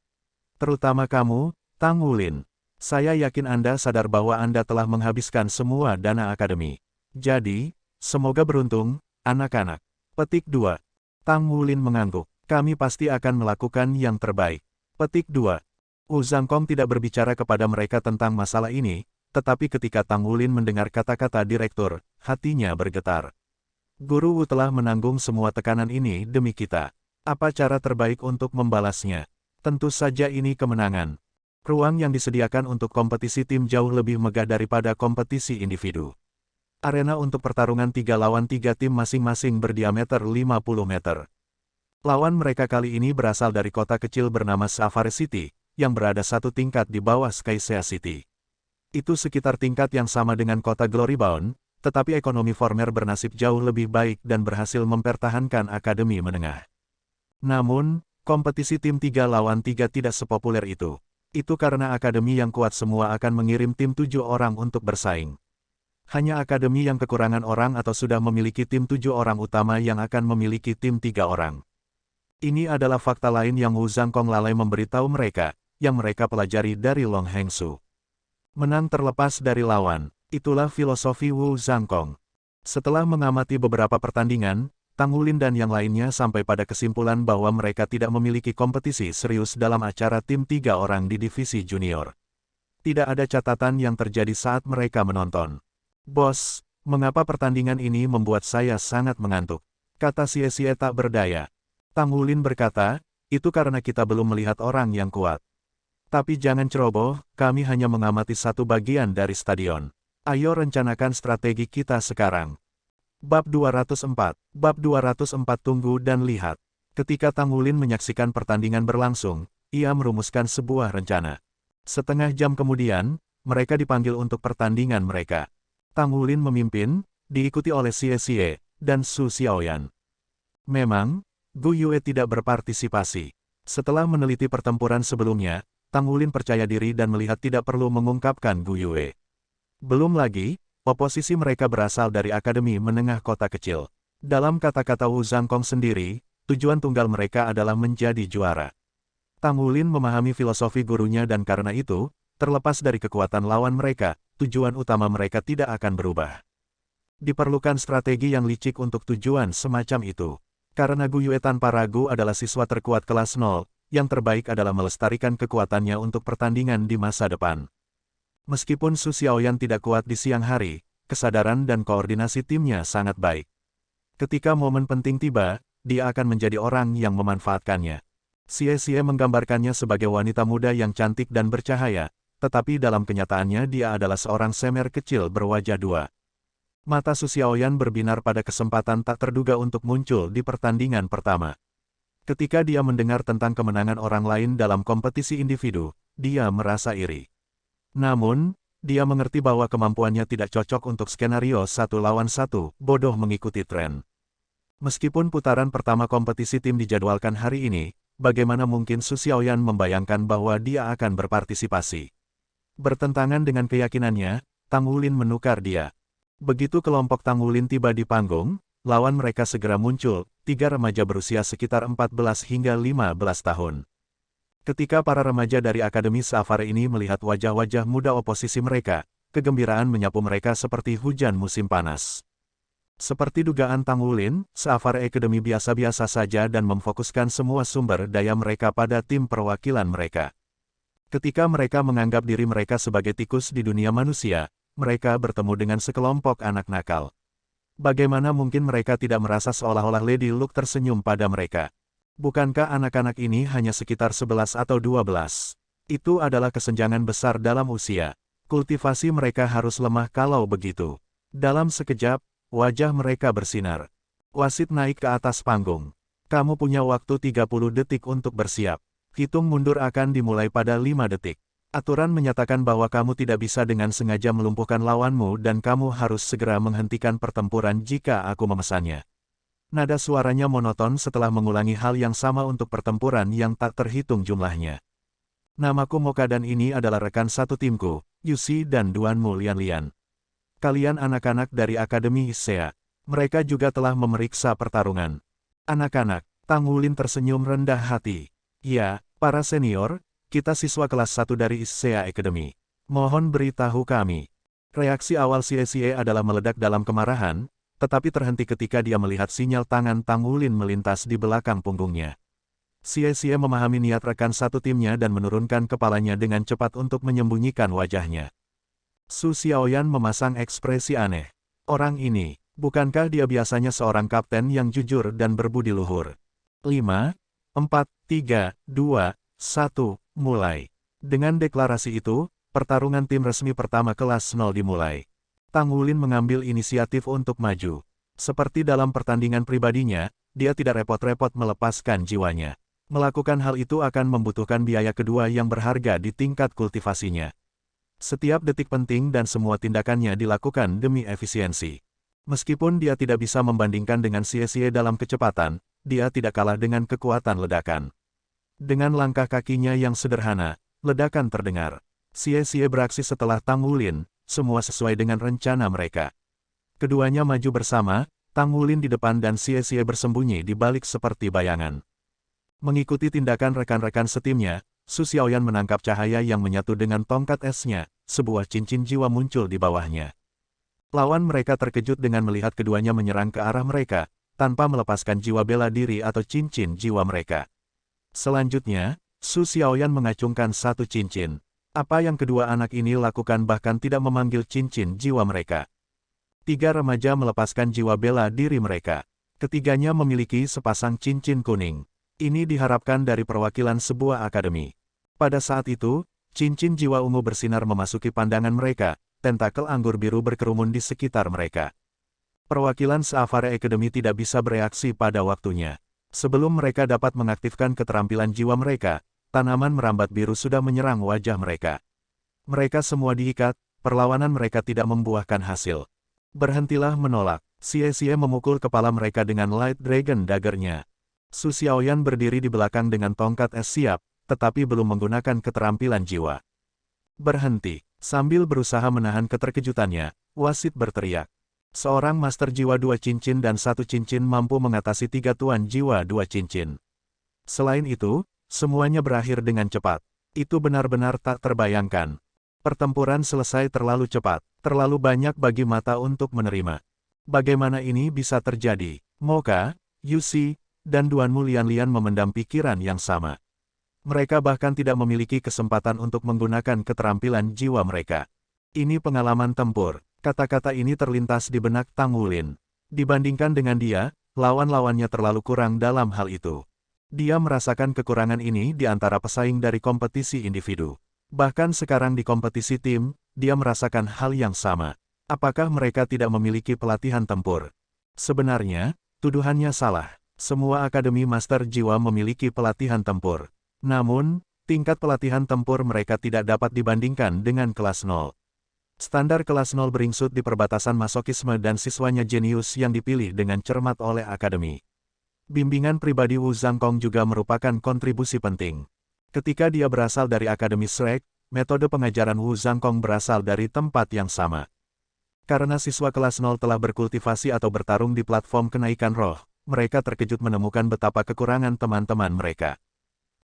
Terutama kamu, Tang Wulin. Saya yakin Anda sadar bahwa Anda telah menghabiskan semua dana Akademi. Jadi, semoga beruntung, anak-anak." Petik 2. Tang Wulin mengangguk. "Kami pasti akan melakukan yang terbaik." Petik 2. Wu Zhangkong tidak berbicara kepada mereka tentang masalah ini, tetapi ketika Tang Wulin mendengar kata-kata direktur, hatinya bergetar. "Guru Wu telah menanggung semua tekanan ini demi kita. Apa cara terbaik untuk membalasnya? Tentu saja ini kemenangan. Ruang yang disediakan untuk kompetisi tim jauh lebih megah daripada kompetisi individu. Arena untuk pertarungan 3 lawan 3 tim masing-masing berdiameter 50 meter. Lawan mereka kali ini berasal dari kota kecil bernama Safari City, yang berada satu tingkat di bawah Skysia City. Itu sekitar tingkat yang sama dengan kota Glorybound, tetapi ekonomi Former bernasib jauh lebih baik dan berhasil mempertahankan akademi menengah. Namun, kompetisi tim 3 lawan 3 tidak sepopuler itu. Itu karena akademi yang kuat semua akan mengirim tim 7 orang untuk bersaing. Hanya akademi yang kekurangan orang atau sudah memiliki tim 7 orang utama yang akan memiliki tim 3 orang. Ini adalah fakta lain yang Wu Zhangkong lalai memberitahu mereka, yang mereka pelajari dari Long Hengsu. Menang terlepas dari lawan, itulah filosofi Wu Zhangkong. Setelah mengamati beberapa pertandingan, Tang Wulin dan yang lainnya sampai pada kesimpulan bahwa mereka tidak memiliki kompetisi serius dalam acara tim 3 orang di divisi junior. Tidak ada catatan yang terjadi saat mereka menonton. "Bos, mengapa pertandingan ini membuat saya sangat mengantuk?" kata Xie tak berdaya. Tang Wulin berkata, "Itu karena kita belum melihat orang yang kuat. Tapi jangan ceroboh, kami hanya mengamati satu bagian dari stadion. Ayo rencanakan strategi kita sekarang." Bab 204. Bab 204 Tunggu dan lihat. Ketika Tang Wulin menyaksikan pertandingan berlangsung, ia merumuskan sebuah rencana. Setengah jam kemudian, mereka dipanggil untuk pertandingan mereka. Tang Wulin memimpin, diikuti oleh Xie dan Su Xiaoyan. Memang, Gu Yue tidak berpartisipasi. Setelah meneliti pertempuran sebelumnya, Tang Wulin percaya diri dan melihat tidak perlu mengungkapkan Gu Yue. Belum lagi, oposisi mereka berasal dari akademi menengah kota kecil. Dalam kata-kata Wu Zhangkong sendiri, tujuan tunggal mereka adalah menjadi juara. Tang Wulin memahami filosofi gurunya dan karena itu, terlepas dari kekuatan lawan mereka, tujuan utama mereka tidak akan berubah. Diperlukan strategi yang licik untuk tujuan semacam itu. Karena Gu Yue tanpa ragu adalah siswa terkuat kelas 0, yang terbaik adalah melestarikan kekuatannya untuk pertandingan di masa depan. Meskipun Su Xiaoyan tidak kuat di siang hari, kesadaran dan koordinasi timnya sangat baik. Ketika momen penting tiba, dia akan menjadi orang yang memanfaatkannya. Xie menggambarkannya sebagai wanita muda yang cantik dan bercahaya, tetapi dalam kenyataannya dia adalah seorang semer kecil berwajah dua. Mata Su Xiaoyan berbinar pada kesempatan tak terduga untuk muncul di pertandingan pertama. Ketika dia mendengar tentang kemenangan orang lain dalam kompetisi individu, dia merasa iri. Namun, dia mengerti bahwa kemampuannya tidak cocok untuk skenario 1 lawan 1, bodoh mengikuti tren. Meskipun putaran pertama kompetisi tim dijadwalkan hari ini, bagaimana mungkin Su Xiaoyan membayangkan bahwa dia akan berpartisipasi? Bertentangan dengan keyakinannya, Tang Wulin menukar dia. Begitu kelompok Tang Wulin tiba di panggung, lawan mereka segera muncul, 3 remaja berusia sekitar 14 hingga 15 tahun. Ketika para remaja dari Akademi Saafare ini melihat wajah-wajah muda oposisi mereka, kegembiraan menyapu mereka seperti hujan musim panas. Seperti dugaan Tang Wulin, Saafare Academy biasa-biasa saja dan memfokuskan semua sumber daya mereka pada tim perwakilan mereka. Ketika mereka menganggap diri mereka sebagai tikus di dunia manusia, mereka bertemu dengan sekelompok anak nakal. Bagaimana mungkin mereka tidak merasa seolah-olah Lady Luke tersenyum pada mereka? Bukankah anak-anak ini hanya sekitar 11 atau 12? Itu adalah kesenjangan besar dalam usia. Kultivasi mereka harus lemah kalau begitu. Dalam sekejap, wajah mereka bersinar. Wasit naik ke atas panggung. Kamu punya waktu 30 detik untuk bersiap. Hitung mundur akan dimulai pada 5 detik. Aturan menyatakan bahwa kamu tidak bisa dengan sengaja melumpuhkan lawanmu dan kamu harus segera menghentikan pertempuran jika aku memesannya. Nada suaranya monoton setelah mengulangi hal yang sama untuk pertempuran yang tak terhitung jumlahnya. Namaku Moka dan ini adalah rekan satu timku, Yusi dan Duanmu Lian. Kalian anak-anak dari Akademi Issea. Mereka juga telah memeriksa pertarungan. Anak-anak, Tang Wulin tersenyum rendah hati. Ya, para senior, kita siswa kelas 1 dari Issea Academy. Mohon beritahu kami. Reaksi awal Xie adalah meledak dalam kemarahan, tetapi terhenti ketika dia melihat sinyal tangan Tang Wulin melintas di belakang punggungnya. Xie memahami niat rekan satu timnya dan menurunkan kepalanya dengan cepat untuk menyembunyikan wajahnya. Su Xiaoyan memasang ekspresi aneh. Orang ini, bukankah dia biasanya seorang kapten yang jujur dan berbudi luhur? 5, 4, 3, 2, 1, mulai. Dengan deklarasi itu, pertarungan tim resmi pertama kelas 0 dimulai. Tang Wulin mengambil inisiatif untuk maju. Seperti dalam pertandingan pribadinya, dia tidak repot-repot melepaskan jiwanya. Melakukan hal itu akan membutuhkan biaya kedua yang berharga di tingkat kultivasinya. Setiap detik penting dan semua tindakannya dilakukan demi efisiensi. Meskipun dia tidak bisa membandingkan dengan Xie dalam kecepatan, dia tidak kalah dengan kekuatan ledakan. Dengan langkah kakinya yang sederhana, ledakan terdengar. Xie beraksi setelah Tang Wulin, semua sesuai dengan rencana mereka. Keduanya maju bersama, Tang Wulin di depan dan Xie bersembunyi di balik seperti bayangan. Mengikuti tindakan rekan-rekan setimnya, Su Xiaoyan menangkap cahaya yang menyatu dengan tongkat esnya, sebuah cincin jiwa muncul di bawahnya. Lawan mereka terkejut dengan melihat keduanya menyerang ke arah mereka, tanpa melepaskan jiwa bela diri atau cincin jiwa mereka. Selanjutnya, Su Xiaoyan mengacungkan satu cincin. Apa yang kedua anak ini lakukan bahkan tidak memanggil cincin jiwa mereka. Tiga remaja melepaskan jiwa bela diri mereka. Ketiganya memiliki sepasang cincin kuning. Ini diharapkan dari perwakilan sebuah akademi. Pada saat itu, cincin jiwa ungu bersinar memasuki pandangan mereka, tentakel anggur biru berkerumun di sekitar mereka. Perwakilan Saafara Academy tidak bisa bereaksi pada waktunya. Sebelum mereka dapat mengaktifkan keterampilan jiwa mereka, tanaman merambat biru sudah menyerang wajah mereka. Mereka semua diikat, perlawanan mereka tidak membuahkan hasil. Berhentilah menolak. Xie memukul kepala mereka dengan Light Dragon Dagger-nya. Su Xiaoyan berdiri di belakang dengan tongkat es siap, tetapi belum menggunakan keterampilan jiwa. Berhenti. Sambil berusaha menahan keterkejutannya, wasit berteriak. Seorang master jiwa 2 cincin dan 1 cincin mampu mengatasi 3 tuan jiwa 2 cincin. Selain itu, semuanya berakhir dengan cepat. Itu benar-benar tak terbayangkan. Pertempuran selesai terlalu cepat, terlalu banyak bagi mata untuk menerima. Bagaimana ini bisa terjadi? Moka, Yusi, dan Duanmu Lian memendam pikiran yang sama. Mereka bahkan tidak memiliki kesempatan untuk menggunakan keterampilan jiwa mereka. Ini pengalaman tempur. Kata-kata ini terlintas di benak Tang Wulin. Dibandingkan dengan dia, lawan-lawannya terlalu kurang dalam hal itu. Dia merasakan kekurangan ini di antara pesaing dari kompetisi individu. Bahkan sekarang di kompetisi tim, dia merasakan hal yang sama. Apakah mereka tidak memiliki pelatihan tempur? Sebenarnya, tuduhannya salah. Semua akademi master jiwa memiliki pelatihan tempur. Namun, tingkat pelatihan tempur mereka tidak dapat dibandingkan dengan kelas 0. Standar kelas 0 beringsut di perbatasan masokisme dan siswanya jenius yang dipilih dengan cermat oleh akademi. Bimbingan pribadi Wu Zhangkong juga merupakan kontribusi penting. Ketika dia berasal dari Akademi Shrek, metode pengajaran Wu Zhangkong berasal dari tempat yang sama. Karena siswa kelas 0 telah berkultivasi atau bertarung di platform kenaikan roh, mereka terkejut menemukan betapa kekurangan teman-teman mereka.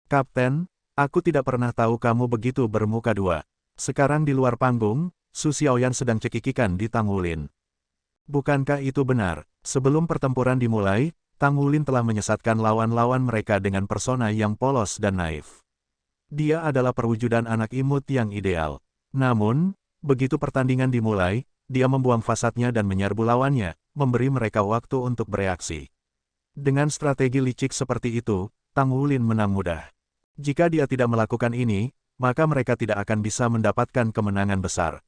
Kapten, aku tidak pernah tahu kamu begitu bermuka dua. Sekarang di luar panggung, Su Xiaoyan sedang cekikikan di Tang Wulin. Bukankah itu benar? Sebelum pertempuran dimulai, Tang Wulin telah menyesatkan lawan-lawan mereka dengan persona yang polos dan naif. Dia adalah perwujudan anak imut yang ideal. Namun, begitu pertandingan dimulai, dia membuang fasadnya dan menyerbu lawannya, memberi mereka waktu untuk bereaksi. Dengan strategi licik seperti itu, Tang Wulin menang mudah. Jika dia tidak melakukan ini, maka mereka tidak akan bisa mendapatkan kemenangan besar.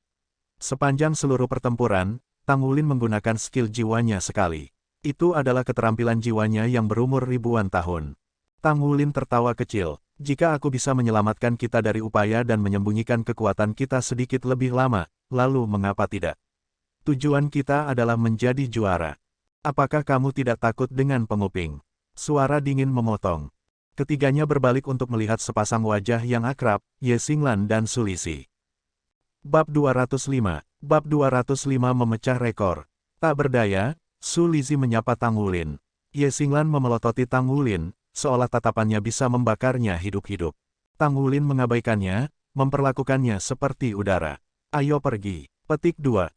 Sepanjang seluruh pertempuran, Tang Wulin menggunakan skill jiwanya sekali. Itu adalah keterampilan jiwanya yang berumur ribuan tahun. Tang Wulin tertawa kecil. Jika aku bisa menyelamatkan kita dari upaya dan menyembunyikan kekuatan kita sedikit lebih lama, lalu mengapa tidak? Tujuan kita adalah menjadi juara. Apakah kamu tidak takut dengan penguping? Suara dingin memotong. Ketiganya berbalik untuk melihat sepasang wajah yang akrab, Ye Xinglan dan Su Lisi. Bab 205. Bab 205 memecah rekor. Tak berdaya, Su Lisi menyapa Tang Wulin. Ye Xinglan memelototi Tang Wulin, seolah tatapannya bisa membakarnya hidup-hidup. Tang Wulin mengabaikannya, memperlakukannya seperti udara. Ayo pergi. Petik 2.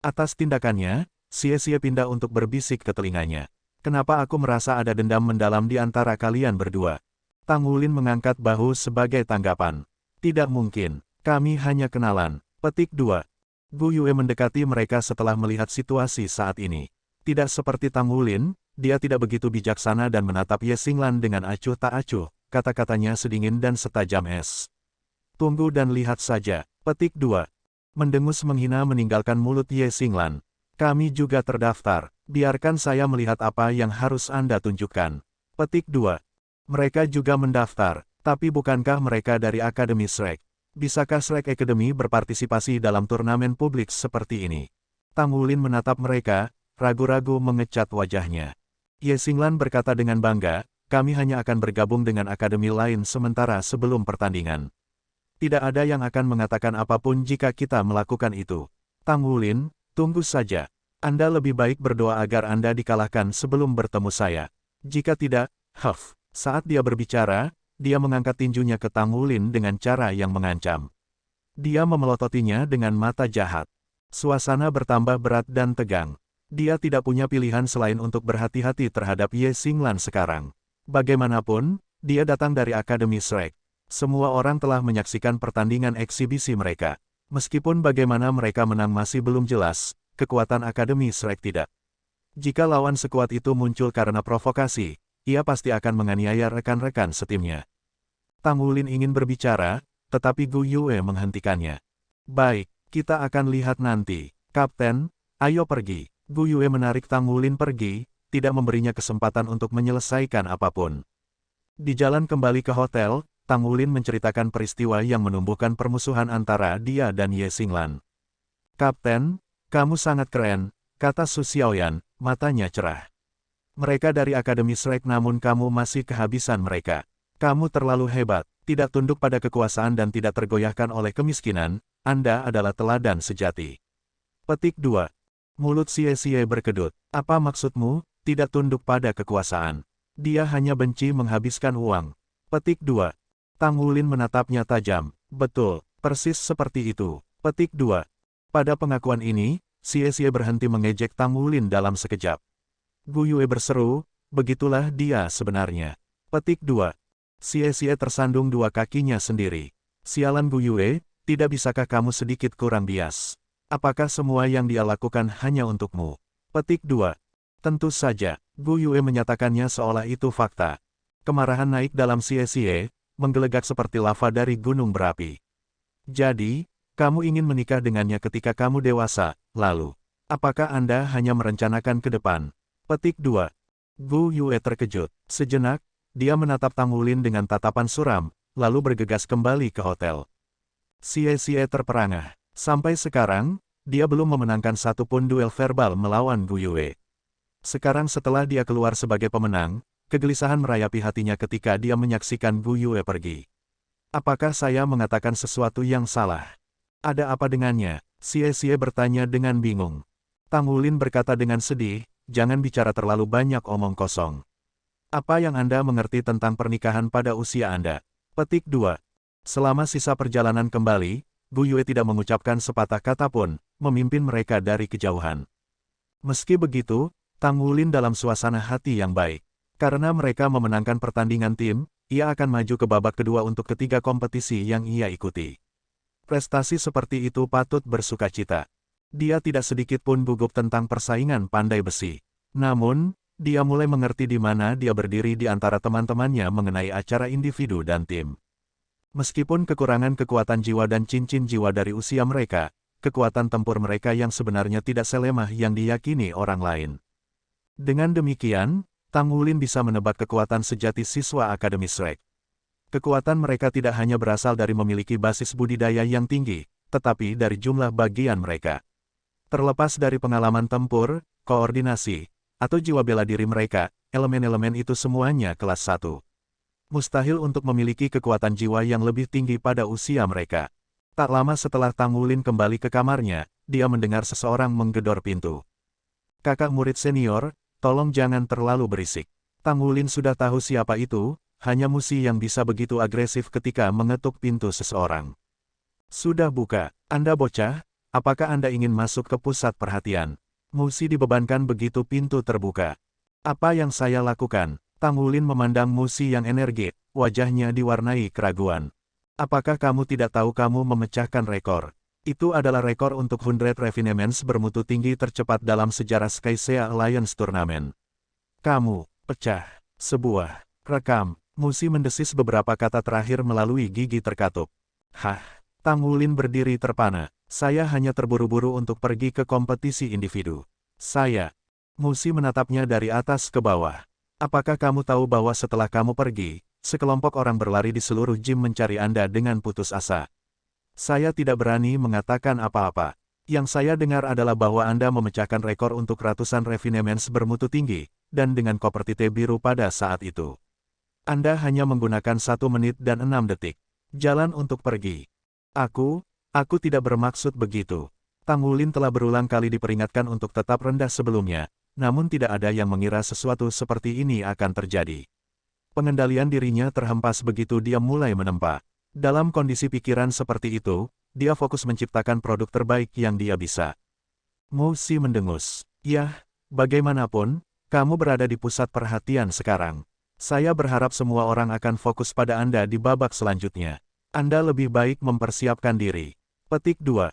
Atas tindakannya, Xie pindah untuk berbisik ke telinganya. Kenapa aku merasa ada dendam mendalam di antara kalian berdua? Tang Wulin mengangkat bahu sebagai tanggapan. Tidak mungkin, kami hanya kenalan. Petik 2. Gu Yue mendekati mereka setelah melihat situasi saat ini. Tidak seperti Tang Wulin, dia tidak begitu bijaksana dan menatap Ye Xinglan dengan acuh tak acuh, kata-katanya sedingin dan setajam es. Tunggu dan lihat saja. Petik 2. Mendengus menghina meninggalkan mulut Ye Xinglan. Kami juga terdaftar, biarkan saya melihat apa yang harus Anda tunjukkan. Petik 2. Mereka juga mendaftar, tapi bukankah mereka dari Akademi Shrek? Bisakah Shrek Academy berpartisipasi dalam turnamen publik seperti ini? Tang Wulin menatap mereka, ragu-ragu mengecat wajahnya. Ye Xinglan berkata dengan bangga, kami hanya akan bergabung dengan akademi lain sementara sebelum pertandingan. Tidak ada yang akan mengatakan apapun jika kita melakukan itu. Tang Wulin, tunggu saja. Anda lebih baik berdoa agar Anda dikalahkan sebelum bertemu saya. Jika tidak, saat dia berbicara, dia mengangkat tinjunya ke Tang Wulin dengan cara yang mengancam. Dia memelototinya dengan mata jahat. Suasana bertambah berat dan tegang. Dia tidak punya pilihan selain untuk berhati-hati terhadap Ye Xinglan sekarang. Bagaimanapun, dia datang dari Akademi Shrek. Semua orang telah menyaksikan pertandingan eksibisi mereka. Meskipun bagaimana mereka menang masih belum jelas, kekuatan Akademi Shrek tidak. Jika lawan sekuat itu muncul karena provokasi, ia pasti akan menganiaya rekan-rekan setimnya. Tang Wulin ingin berbicara, tetapi Gu Yue menghentikannya. Baik, kita akan lihat nanti. Kapten, ayo pergi. Gu Yue menarik Tang Wulin pergi, tidak memberinya kesempatan untuk menyelesaikan apapun. Di jalan kembali ke hotel, Tang Wulin menceritakan peristiwa yang menumbuhkan permusuhan antara dia dan Ye Xinglan. Kapten, kamu sangat keren, kata Su Xiaoyan, matanya cerah. Mereka dari Akademi Shrek namun kamu masih kehabisan mereka. Kamu terlalu hebat, tidak tunduk pada kekuasaan dan tidak tergoyahkan oleh kemiskinan, Anda adalah teladan sejati. Petik 2. Mulut Xie berkedut. Apa maksudmu, tidak tunduk pada kekuasaan? Dia hanya benci menghabiskan uang. Petik 2. Tang Wulin menatapnya tajam. Betul, persis seperti itu. Petik 2. Pada pengakuan ini, Xie berhenti mengejek Tang Wulin dalam sekejap. Gu Yue berseru, begitulah dia sebenarnya. Petik 2. Xie tersandung dua kakinya sendiri. Sialan Gu Yue, tidak bisakah kamu sedikit kurang bias? Apakah semua yang dia lakukan hanya untukmu? Petik 2. Tentu saja, Gu Yue menyatakannya seolah itu fakta. Kemarahan naik dalam Xie, menggelegak seperti lava dari gunung berapi. Jadi, kamu ingin menikah dengannya ketika kamu dewasa, lalu, apakah Anda hanya merencanakan ke depan? Petik 2. Gu Yue terkejut. Sejenak, dia menatap Tang Wulin dengan tatapan suram, lalu bergegas kembali ke hotel. Xie terperangah. Sampai sekarang, dia belum memenangkan satupun duel verbal melawan Gu Yue. Sekarang setelah dia keluar sebagai pemenang, kegelisahan merayapi hatinya ketika dia menyaksikan Gu Yue pergi. Apakah saya mengatakan sesuatu yang salah? Ada apa dengannya? Xie bertanya dengan bingung. Tang Wulin berkata dengan sedih, jangan bicara terlalu banyak omong kosong. Apa yang Anda mengerti tentang pernikahan pada usia Anda? Petik 2. Selama sisa perjalanan kembali, Gu Yue tidak mengucapkan sepatah kata pun, memimpin mereka dari kejauhan. Meski begitu, Tang Wulin dalam suasana hati yang baik. Karena mereka memenangkan pertandingan tim, ia akan maju ke babak kedua untuk ketiga kompetisi yang ia ikuti. Prestasi seperti itu patut bersukacita. Dia tidak sedikit pun gugup tentang persaingan pandai besi. Namun, dia mulai mengerti di mana dia berdiri di antara teman-temannya mengenai acara individu dan tim. Meskipun kekurangan kekuatan jiwa dan cincin jiwa dari usia mereka, kekuatan tempur mereka yang sebenarnya tidak selemah yang diyakini orang lain. Dengan demikian, Tang Wulin bisa menebak kekuatan sejati siswa Akademi Shrek. Kekuatan mereka tidak hanya berasal dari memiliki basis budidaya yang tinggi, tetapi dari jumlah bagian mereka. Terlepas dari pengalaman tempur, koordinasi, atau jiwa bela diri mereka, elemen-elemen itu semuanya kelas 1. Mustahil untuk memiliki kekuatan jiwa yang lebih tinggi pada usia mereka. Tak lama setelah Tang Wulin kembali ke kamarnya, dia mendengar seseorang menggedor pintu. Kakak murid senior, tolong jangan terlalu berisik. Tang Wulin sudah tahu siapa itu, hanya Musi yang bisa begitu agresif ketika mengetuk pintu seseorang. Sudah buka, Anda bocah, apakah Anda ingin masuk ke pusat perhatian? Musi dibebankan begitu pintu terbuka. Apa yang saya lakukan? Tang Wulin memandang Musi yang energik, wajahnya diwarnai keraguan. Apakah kamu tidak tahu kamu memecahkan rekor? Itu adalah rekor untuk 100 refinements bermutu tinggi tercepat dalam sejarah Skysia Alliance Turnamen. Kamu, pecah. Sebuah. Rekam. Musi mendesis beberapa kata terakhir melalui gigi terkatup. Hah. Tang Wulin berdiri terpana. Saya hanya terburu-buru untuk pergi ke kompetisi individu. Saya. Musi menatapnya dari atas ke bawah. Apakah kamu tahu bahwa setelah kamu pergi, sekelompok orang berlari di seluruh gym mencari Anda dengan putus asa? Saya tidak berani mengatakan apa-apa. Yang saya dengar adalah bahwa Anda memecahkan rekor untuk ratusan refinements bermutu tinggi, dan dengan koperti teh biru pada saat itu. Anda hanya menggunakan 1 menit dan 6 detik. Jalan untuk pergi. Aku tidak bermaksud begitu. Tang Wulin telah berulang kali diperingatkan untuk tetap rendah sebelumnya, namun tidak ada yang mengira sesuatu seperti ini akan terjadi. Pengendalian dirinya terhempas begitu dia mulai menempa. Dalam kondisi pikiran seperti itu, dia fokus menciptakan produk terbaik yang dia bisa. Mu Si mendengus. Yah, bagaimanapun, kamu berada di pusat perhatian sekarang. Saya berharap semua orang akan fokus pada Anda di babak selanjutnya. Anda lebih baik mempersiapkan diri. Petik 2.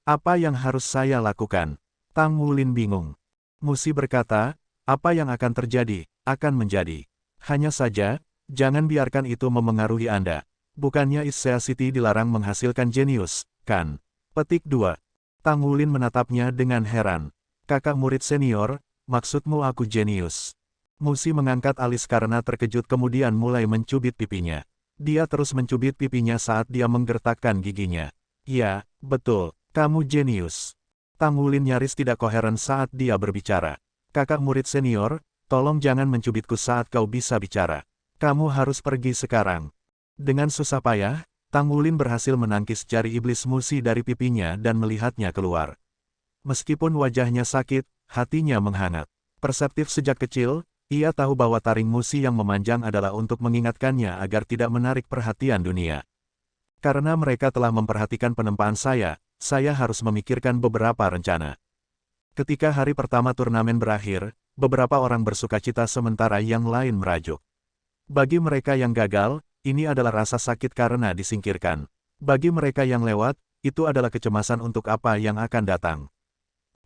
Apa yang harus saya lakukan? Tang Wulin bingung. Mu Si berkata, apa yang akan terjadi, akan menjadi. Hanya saja, jangan biarkan itu memengaruhi Anda. Bukannya Issea City dilarang menghasilkan jenius, kan? Petik 2. Tang Wulin menatapnya dengan heran. Kakak murid senior, maksudmu aku jenius? Mu Si mengangkat alis karena terkejut kemudian mulai mencubit pipinya. Dia terus mencubit pipinya saat dia menggertakkan giginya. Ya, betul, kamu jenius. Tang Wulin nyaris tidak koheren saat dia berbicara. Kakak murid senior, tolong jangan mencubitku saat kau bisa bicara. Kamu harus pergi sekarang. Dengan susah payah, Tang Wulin berhasil menangkis jari iblis Mu Si dari pipinya dan melihatnya keluar. Meskipun wajahnya sakit, hatinya menghangat. Perseptif sejak kecil, ia tahu bahwa taring Mu Si yang memanjang adalah untuk mengingatkannya agar tidak menarik perhatian dunia. Karena mereka telah memperhatikan penempaan saya harus memikirkan beberapa rencana. Ketika hari pertama turnamen berakhir, beberapa orang bersukacita sementara yang lain merajuk. Bagi mereka yang gagal, ini adalah rasa sakit karena disingkirkan. Bagi mereka yang lewat, itu adalah kecemasan untuk apa yang akan datang.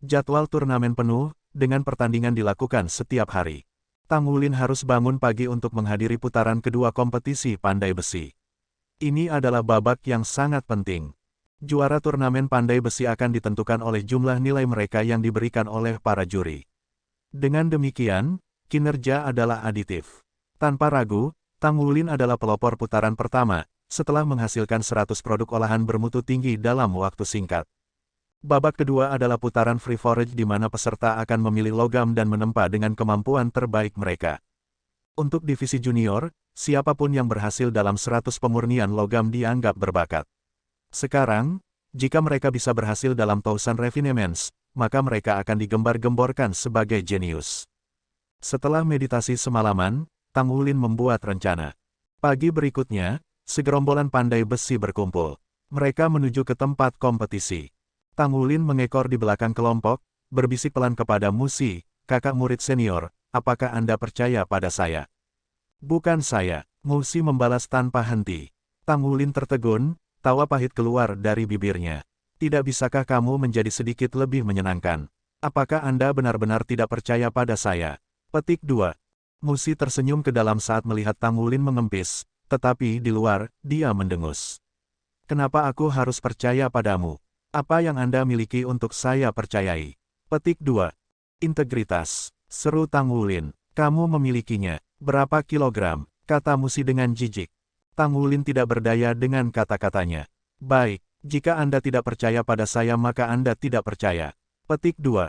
Jadwal turnamen penuh, dengan pertandingan dilakukan setiap hari. Tang Wulin harus bangun pagi untuk menghadiri putaran kedua kompetisi pandai besi. Ini adalah babak yang sangat penting. Juara turnamen pandai besi akan ditentukan oleh jumlah nilai mereka yang diberikan oleh para juri. Dengan demikian, kinerja adalah aditif. Tanpa ragu, Tang Wulin adalah pelopor putaran pertama, setelah menghasilkan 100 produk olahan bermutu tinggi dalam waktu singkat. Babak kedua adalah putaran free forage di mana peserta akan memilih logam dan menempa dengan kemampuan terbaik mereka. Untuk divisi junior, siapapun yang berhasil dalam 100 pemurnian logam dianggap berbakat. Sekarang, jika mereka bisa berhasil dalam 1000 refinements, maka mereka akan digembar-gemborkan sebagai jenius. Setelah meditasi semalaman, Tang Wulin membuat rencana. Pagi berikutnya, segerombolan pandai besi berkumpul. Mereka menuju ke tempat kompetisi. Tang Wulin mengekor di belakang kelompok, berbisik pelan kepada Mu Si, kakak murid senior, apakah Anda percaya pada saya? Bukan saya, Mu Si membalas tanpa henti. Tang Wulin tertegun, tawa pahit keluar dari bibirnya. Tidak bisakah kamu menjadi sedikit lebih menyenangkan? Apakah Anda benar-benar tidak percaya pada saya? Petik 2. Mu Si tersenyum ke dalam saat melihat Tang Wulin mengempis, tetapi di luar, dia mendengus. Kenapa aku harus percaya padamu? Apa yang Anda miliki untuk saya percayai? Petik 2. Integritas, seru Tang Wulin. Kamu memilikinya. Berapa kilogram? Kata Mu Si dengan jijik. Tang Wulin tidak berdaya dengan kata-katanya. Baik, jika Anda tidak percaya pada saya maka Anda tidak percaya. Petik 2.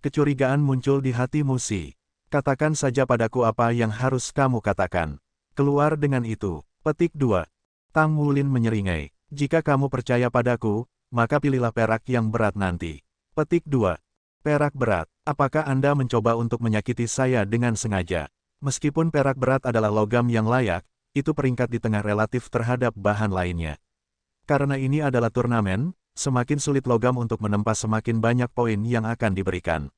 Kecurigaan muncul di hati Mu Si. Katakan saja padaku apa yang harus kamu katakan. Keluar dengan itu. Petik 2. Tang Wulin menyeringai. Jika kamu percaya padaku, maka pilihlah perak yang berat nanti. Petik 2. Perak berat. Apakah Anda mencoba untuk menyakiti saya dengan sengaja? Meskipun perak berat adalah logam yang layak, itu peringkat di tengah relatif terhadap bahan lainnya. Karena ini adalah turnamen, semakin sulit logam untuk menempa semakin banyak poin yang akan diberikan.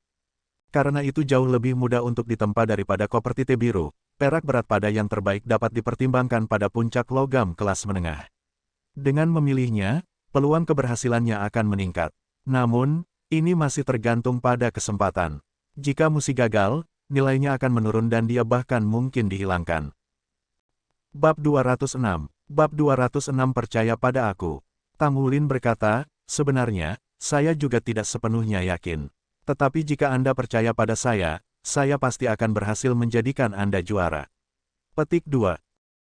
Karena itu jauh lebih mudah untuk ditempa daripada kopertite biru, perak berat pada yang terbaik dapat dipertimbangkan pada puncak logam kelas menengah. Dengan memilihnya, peluang keberhasilannya akan meningkat. Namun, ini masih tergantung pada kesempatan. Jika Mu Si gagal, nilainya akan menurun dan dia bahkan mungkin dihilangkan. Bab 206. Bab 206 percaya pada aku. Tang Wulin berkata, sebenarnya, saya juga tidak sepenuhnya yakin. Tetapi jika Anda percaya pada saya pasti akan berhasil menjadikan Anda juara. Petik 2.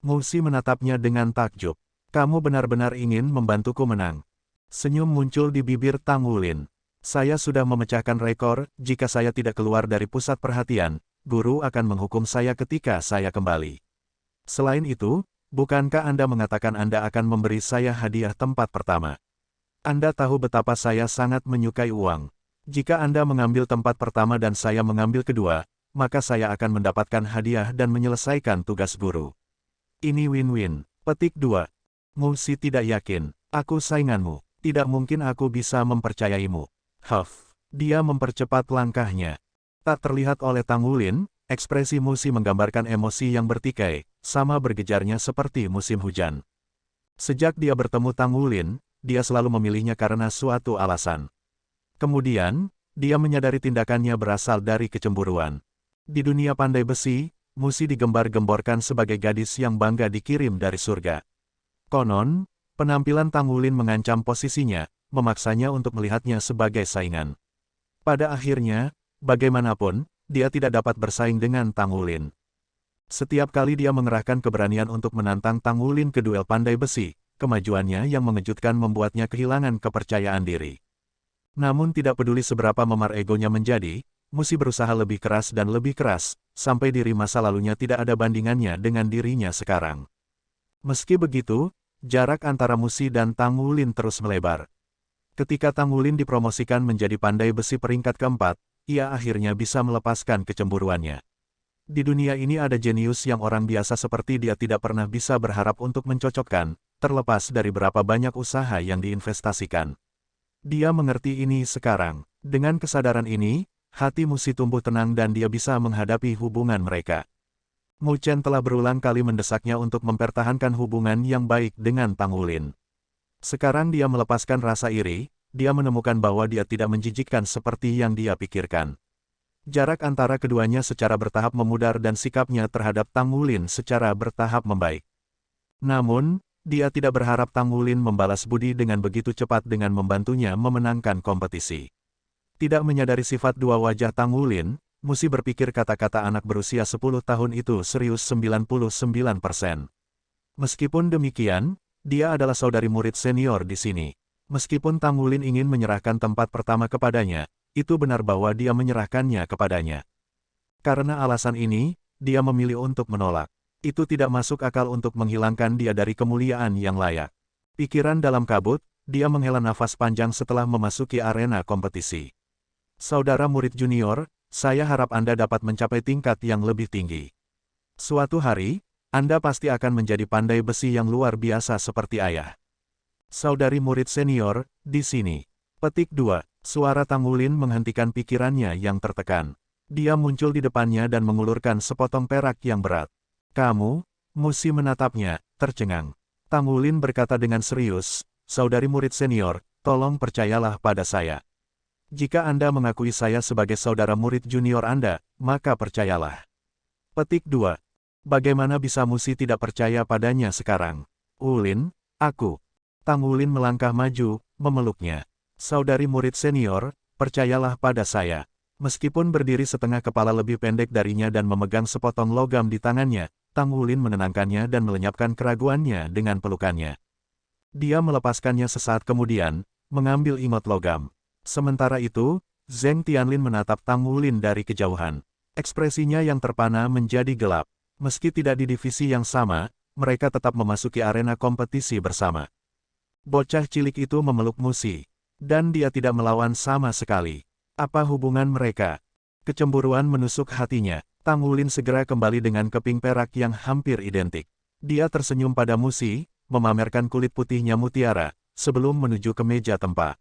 Mu Si menatapnya dengan takjub. Kamu benar-benar ingin membantuku menang. Senyum muncul di bibir Tang Wulin. Saya sudah memecahkan rekor, jika saya tidak keluar dari pusat perhatian, guru akan menghukum saya ketika saya kembali. Selain itu, bukankah Anda mengatakan Anda akan memberi saya hadiah tempat pertama? Anda tahu betapa saya sangat menyukai uang. Jika Anda mengambil tempat pertama dan saya mengambil kedua, maka saya akan mendapatkan hadiah dan menyelesaikan tugas guru. Ini win-win. Petik 2. Mu Si tidak yakin. Aku sainganmu. Tidak mungkin aku bisa mempercayaimu. Huff. Dia mempercepat langkahnya. Tak terlihat oleh Tang Wulin, ekspresi Musi menggambarkan emosi yang bertikai, sama bergejarnya seperti musim hujan. Sejak dia bertemu Tang Wulin, dia selalu memilihnya karena suatu alasan. Kemudian, dia menyadari tindakannya berasal dari kecemburuan. Di dunia pandai besi, Musi digembar-gemborkan sebagai gadis yang bangga dikirim dari surga. Konon, penampilan Tang Wulin mengancam posisinya, memaksanya untuk melihatnya sebagai saingan. Pada akhirnya, bagaimanapun, dia tidak dapat bersaing dengan Tang Wulin. Setiap kali dia mengerahkan keberanian untuk menantang Tang Wulin ke duel pandai besi, kemajuannya yang mengejutkan membuatnya kehilangan kepercayaan diri. Namun tidak peduli seberapa memar egonya menjadi, Musi berusaha lebih keras dan lebih keras, sampai diri masa lalunya tidak ada bandingannya dengan dirinya sekarang. Meski begitu, jarak antara Musi dan Tang Wulin terus melebar. Ketika Tang Wulin dipromosikan menjadi pandai besi peringkat keempat, ia akhirnya bisa melepaskan kecemburuannya. Di dunia ini ada jenius yang orang biasa seperti dia tidak pernah bisa berharap untuk mencocokkan, terlepas dari berapa banyak usaha yang diinvestasikan. Dia mengerti ini sekarang. Dengan kesadaran ini, hati Musi tumbuh tenang dan dia bisa menghadapi hubungan mereka. Mu Chen telah berulang kali mendesaknya untuk mempertahankan hubungan yang baik dengan Tang Wulin. Sekarang dia melepaskan rasa iri, dia menemukan bahwa dia tidak menjijikkan seperti yang dia pikirkan. Jarak antara keduanya secara bertahap memudar dan sikapnya terhadap Tang Wulin secara bertahap membaik. Namun, dia tidak berharap Tang Wulin membalas budi dengan begitu cepat dengan membantunya memenangkan kompetisi. Tidak menyadari sifat dua wajah Tang Wulin, Musi berpikir kata-kata anak berusia 10 tahun itu serius 99%. Meskipun demikian, dia adalah saudari murid senior di sini. Meskipun Tang Wulin ingin menyerahkan tempat pertama kepadanya, itu benar bahwa dia menyerahkannya kepadanya. Karena alasan ini, dia memilih untuk menolak. Itu tidak masuk akal untuk menghilangkan dia dari kemuliaan yang layak. Pikiran dalam kabut, dia menghela nafas panjang setelah memasuki arena kompetisi. Saudara murid junior, saya harap Anda dapat mencapai tingkat yang lebih tinggi. Suatu hari, Anda pasti akan menjadi pandai besi yang luar biasa seperti ayah. Saudari murid senior, di sini. Petik 2. Suara Tang Wulin menghentikan pikirannya yang tertekan. Dia muncul di depannya dan mengulurkan sepotong perak yang berat. Kamu, Musi menatapnya, tercengang. Tang Wulin berkata dengan serius, saudari murid senior, tolong percayalah pada saya. Jika Anda mengakui saya sebagai saudara murid junior Anda, maka percayalah. Petik 2. Bagaimana bisa Musi tidak percaya padanya sekarang? Wulin, aku. Tang Wulin melangkah maju, memeluknya. Saudari murid senior, percayalah pada saya. Meskipun berdiri setengah kepala lebih pendek darinya dan memegang sepotong logam di tangannya, Tang Wulin menenangkannya dan melenyapkan keraguannya dengan pelukannya. Dia melepaskannya sesaat kemudian, mengambil imot logam. Sementara itu, Zheng Tianlin menatap Tang Wulin dari kejauhan. Ekspresinya yang terpana menjadi gelap. Meski tidak di divisi yang sama, mereka tetap memasuki arena kompetisi bersama. Bocah cilik itu memeluk Musi. Dan dia tidak melawan sama sekali. Apa hubungan mereka? Kecemburuan menusuk hatinya. Tang Wulin segera kembali dengan keping perak yang hampir identik. Dia tersenyum pada Musi, memamerkan kulit putihnya mutiara, sebelum menuju ke meja tempat.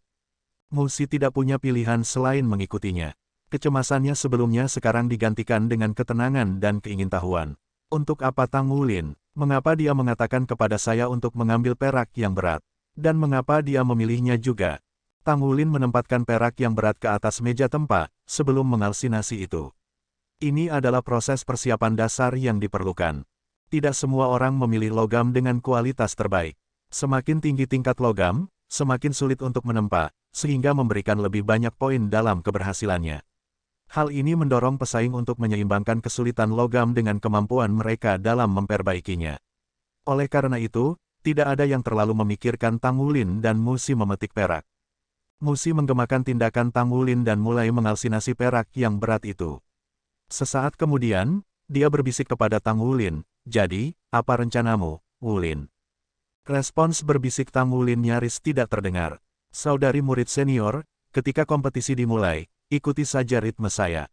Musi tidak punya pilihan selain mengikutinya. Kecemasannya sebelumnya sekarang digantikan dengan ketenangan dan keingintahuan. Untuk apa Tang Wulin? Mengapa dia mengatakan kepada saya untuk mengambil perak yang berat? Dan mengapa dia memilihnya juga? Tang Wulin menempatkan perak yang berat ke atas meja tempat, sebelum mengalsinasi itu. Ini adalah proses persiapan dasar yang diperlukan. Tidak semua orang memilih logam dengan kualitas terbaik. Semakin tinggi tingkat logam, semakin sulit untuk menempa, sehingga memberikan lebih banyak poin dalam keberhasilannya. Hal ini mendorong pesaing untuk menyeimbangkan kesulitan logam dengan kemampuan mereka dalam memperbaikinya. Oleh karena itu, tidak ada yang terlalu memikirkan Tang Wulin dan Musi memetik perak. Musi menggemakan tindakan Tang Wulin dan mulai mengalsinasi perak yang berat itu. Sesaat kemudian, dia berbisik kepada Tang Wulin, jadi, apa rencanamu, Wulin? Respons berbisik Tang Wulin nyaris tidak terdengar. Saudari murid senior, ketika kompetisi dimulai, ikuti saja ritme saya.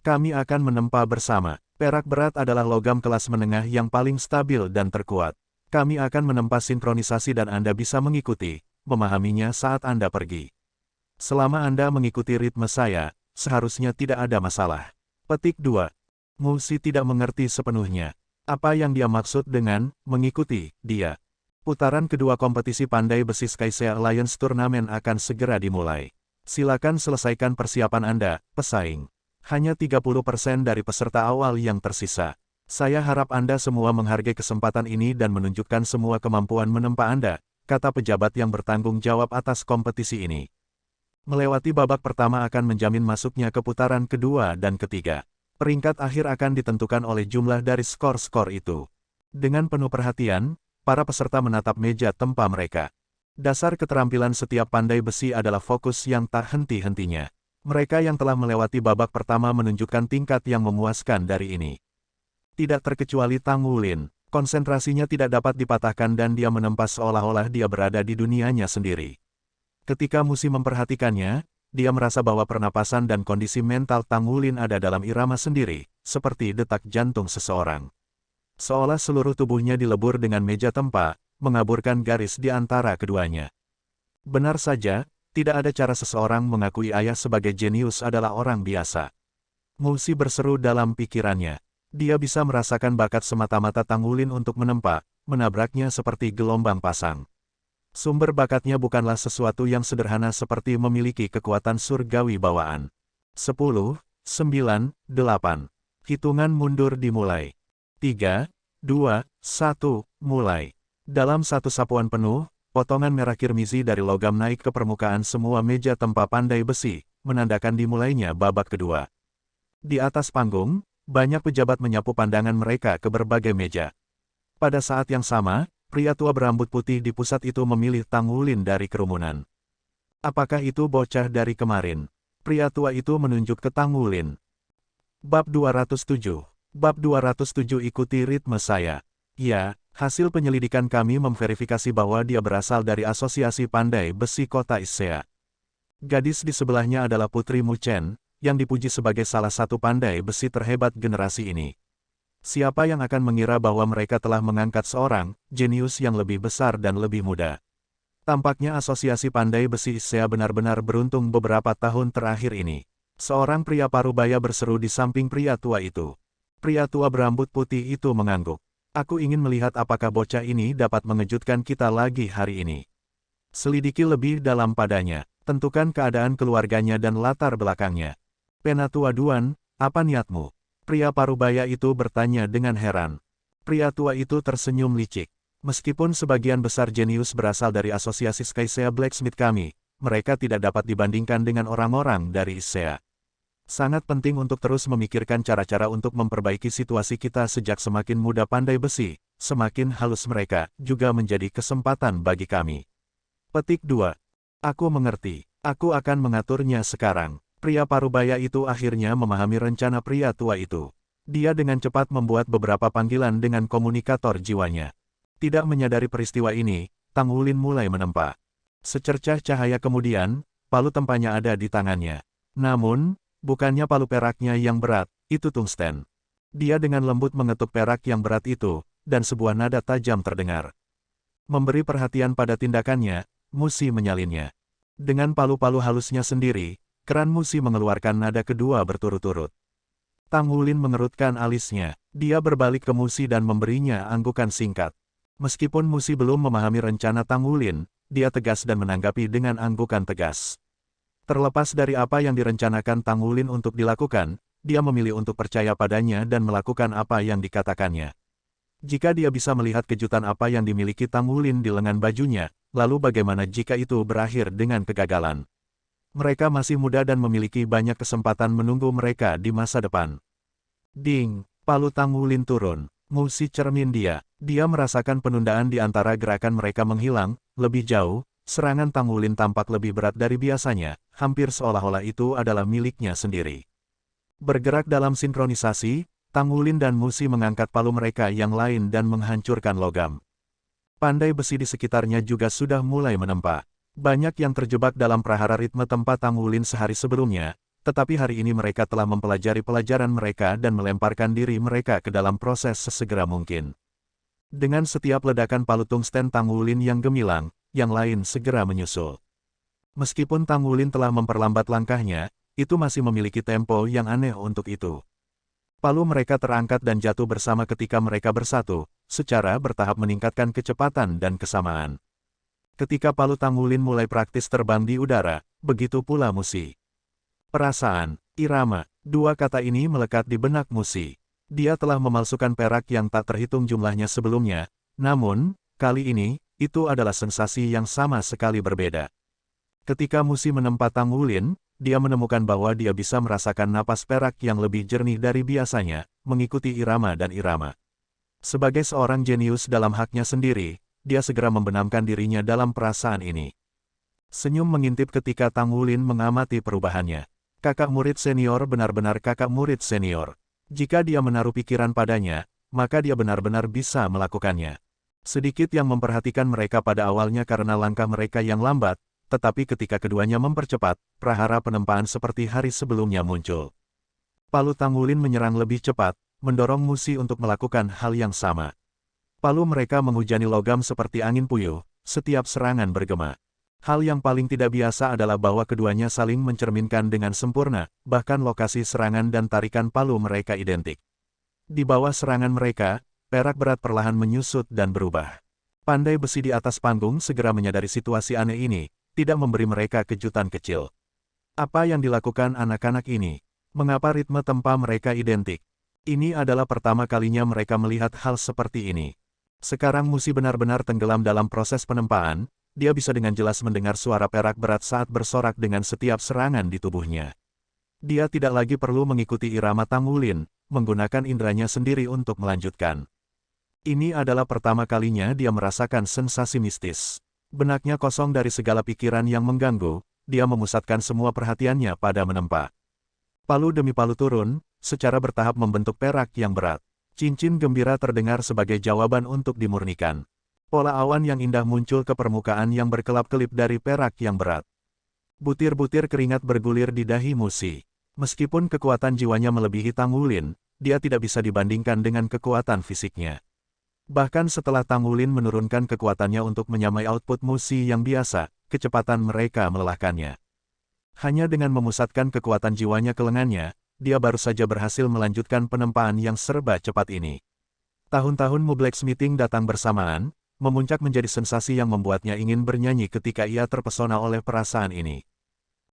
Kami akan menempa bersama. Perak berat adalah logam kelas menengah yang paling stabil dan terkuat. Kami akan menempa sinkronisasi dan Anda bisa mengikuti, memahaminya saat Anda pergi. Selama Anda mengikuti ritme saya, seharusnya tidak ada masalah. Petik 2. Musi tidak mengerti sepenuhnya apa yang dia maksud dengan mengikuti dia. Putaran kedua kompetisi pandai besi Skysia Alliance Turnamen akan segera dimulai. Silakan selesaikan persiapan Anda, pesaing. Hanya 30% dari peserta awal yang tersisa. Saya harap Anda semua menghargai kesempatan ini dan menunjukkan semua kemampuan menempa Anda, kata pejabat yang bertanggung jawab atas kompetisi ini. Melewati babak pertama akan menjamin masuknya ke putaran kedua dan ketiga. Peringkat akhir akan ditentukan oleh jumlah dari skor-skor itu. Dengan penuh perhatian, para peserta menatap meja tempa mereka. Dasar keterampilan setiap pandai besi adalah fokus yang tak henti-hentinya. Mereka yang telah melewati babak pertama menunjukkan tingkat yang memuaskan dari ini. Tidak terkecuali Tang Wulin, konsentrasinya tidak dapat dipatahkan dan dia menempa seolah-olah dia berada di dunianya sendiri. Ketika Musi memperhatikannya, dia merasa bahwa pernapasan dan kondisi mental Tang Wulin ada dalam irama sendiri, seperti detak jantung seseorang. Seolah seluruh tubuhnya dilebur dengan meja tempa, mengaburkan garis di antara keduanya. Benar saja, tidak ada cara seseorang mengakui ayah sebagai jenius adalah orang biasa. Musi berseru dalam pikirannya. Dia bisa merasakan bakat semata-mata Tang Wulin untuk menempa, menabraknya seperti gelombang pasang. Sumber bakatnya bukanlah sesuatu yang sederhana seperti memiliki kekuatan surgawi bawaan. 10, 9, 8. Hitungan mundur dimulai. 3, 2, 1, mulai. Dalam satu sapuan penuh, potongan merah kirmizi dari logam naik ke permukaan semua meja tempa pandai besi, menandakan dimulainya babak kedua. Di atas panggung, banyak pejabat menyapu pandangan mereka ke berbagai meja. Pada saat yang sama, pria tua berambut putih di pusat itu memilih Tang Wulin dari kerumunan. Apakah itu bocah dari kemarin? Pria tua itu menunjuk ke Tang Wulin. Bab 207. Bab 207 ikuti ritme saya. Ya, hasil penyelidikan kami memverifikasi bahwa dia berasal dari Asosiasi Pandai Besi Kota Issea. Gadis di sebelahnya adalah Putri Mu Chen, yang dipuji sebagai salah satu pandai besi terhebat generasi ini. Siapa yang akan mengira bahwa mereka telah mengangkat seorang jenius yang lebih besar dan lebih muda? Tampaknya Asosiasi Pandai Besi Issea benar-benar beruntung beberapa tahun terakhir ini. Seorang pria parubaya berseru di samping pria tua itu. Pria tua berambut putih itu mengangguk. Aku ingin melihat apakah bocah ini dapat mengejutkan kita lagi hari ini. Selidiki lebih dalam padanya, tentukan keadaan keluarganya dan latar belakangnya. Penatua Duan, apa niatmu? Pria parubaya itu bertanya dengan heran. Pria tua itu tersenyum licik. Meskipun sebagian besar jenius berasal dari Asosiasi Skysia Blacksmith kami, mereka tidak dapat dibandingkan dengan orang-orang dari Issea. Sangat penting untuk terus memikirkan cara-cara untuk memperbaiki situasi kita sejak semakin muda pandai besi, semakin halus mereka, juga menjadi kesempatan bagi kami. Petik 2. Aku mengerti. Aku akan mengaturnya sekarang. Pria parubaya itu akhirnya memahami rencana pria tua itu. Dia dengan cepat membuat beberapa panggilan dengan komunikator jiwanya. Tidak menyadari peristiwa ini, Tang Wulin mulai menempa. Secercah cahaya kemudian, palu tempanya ada di tangannya. Namun, bukannya palu peraknya yang berat, itu tungsten. Dia dengan lembut mengetuk perak yang berat itu, dan sebuah nada tajam terdengar. Memberi perhatian pada tindakannya, Musi menyalinnya. Dengan palu-palu halusnya sendiri, keran Musi mengeluarkan nada kedua berturut-turut. Tang Wulin mengerutkan alisnya. Dia berbalik ke Musi dan memberinya anggukan singkat. Meskipun Musi belum memahami rencana Tang Wulin, dia tegas dan menanggapi dengan anggukan tegas. Terlepas dari apa yang direncanakan Tang Wulin untuk dilakukan, dia memilih untuk percaya padanya dan melakukan apa yang dikatakannya. Jika dia bisa melihat kejutan apa yang dimiliki Tang Wulin di lengan bajunya, lalu bagaimana jika itu berakhir dengan kegagalan? Mereka masih muda dan memiliki banyak kesempatan menunggu mereka di masa depan. Ding, palu Tang Wulin turun. Musi cermin dia. Dia merasakan penundaan di antara gerakan mereka menghilang, lebih jauh, serangan Tang Wulin tampak lebih berat dari biasanya, hampir seolah-olah itu adalah miliknya sendiri. Bergerak dalam sinkronisasi, Tang Wulin dan Musi mengangkat palu mereka yang lain dan menghancurkan logam. Pandai besi di sekitarnya juga sudah mulai menempa. Banyak yang terjebak dalam prahara ritme tempat Tang Wulin sehari sebelumnya, tetapi hari ini mereka telah mempelajari pelajaran mereka dan melemparkan diri mereka ke dalam proses sesegera mungkin. Dengan setiap ledakan palu tungsten Tang Wulin yang gemilang, yang lain segera menyusul. Meskipun Tang Wulin telah memperlambat langkahnya, itu masih memiliki tempo yang aneh untuk itu. Palu mereka terangkat dan jatuh bersama ketika mereka bersatu, secara bertahap meningkatkan kecepatan dan kesamaan. Ketika palu Tang Wulin mulai praktis terbang di udara, begitu pula Musi. Perasaan, irama, dua kata ini melekat di benak Musi. Dia telah memalsukan perak yang tak terhitung jumlahnya sebelumnya, namun, kali ini, itu adalah sensasi yang sama sekali berbeda. Ketika Musi menempa Tang Wulin, dia menemukan bahwa dia bisa merasakan napas perak yang lebih jernih dari biasanya, mengikuti irama dan irama. Sebagai seorang jenius dalam haknya sendiri, dia segera membenamkan dirinya dalam perasaan ini. Senyum mengintip ketika Tang Wulin mengamati perubahannya. Kakak murid senior benar-benar kakak murid senior. Jika dia menaruh pikiran padanya, maka dia benar-benar bisa melakukannya. Sedikit yang memperhatikan mereka pada awalnya karena langkah mereka yang lambat, tetapi ketika keduanya mempercepat, prahara penempaan seperti hari sebelumnya muncul. Palu Tang Wulin menyerang lebih cepat, mendorong Musi untuk melakukan hal yang sama. Palu mereka menghujani logam seperti angin puyuh, setiap serangan bergema. Hal yang paling tidak biasa adalah bahwa keduanya saling mencerminkan dengan sempurna, bahkan lokasi serangan dan tarikan palu mereka identik. Di bawah serangan mereka, perak berat perlahan menyusut dan berubah. Pandai besi di atas panggung segera menyadari situasi aneh ini, tidak memberi mereka kejutan kecil. Apa yang dilakukan anak-anak ini? Mengapa ritme tempa mereka identik? Ini adalah pertama kalinya mereka melihat hal seperti ini. Sekarang Musi benar-benar tenggelam dalam proses penempaan, dia bisa dengan jelas mendengar suara perak berat saat bersorak dengan setiap serangan di tubuhnya. Dia tidak lagi perlu mengikuti irama Tang Wulin, menggunakan inderanya sendiri untuk melanjutkan. Ini adalah pertama kalinya dia merasakan sensasi mistis. Benaknya kosong dari segala pikiran yang mengganggu, dia memusatkan semua perhatiannya pada menempa. Palu demi palu turun, secara bertahap membentuk perak yang berat. Cincin gembira terdengar sebagai jawaban untuk dimurnikan. Pola awan yang indah muncul ke permukaan yang berkelap-kelip dari perak yang berat. Butir-butir keringat bergulir di dahi Musi. Meskipun kekuatan jiwanya melebihi Tang Wulin, dia tidak bisa dibandingkan dengan kekuatan fisiknya. Bahkan setelah Tang Wulin menurunkan kekuatannya untuk menyamai output Musi yang biasa, kecepatan mereka melelahkannya. Hanya dengan memusatkan kekuatan jiwanya ke lengannya, dia baru saja berhasil melanjutkan penempaan yang serba cepat ini. Tahun-tahun Mu Blacksmithing datang bersamaan, memuncak menjadi sensasi yang membuatnya ingin bernyanyi ketika ia terpesona oleh perasaan ini.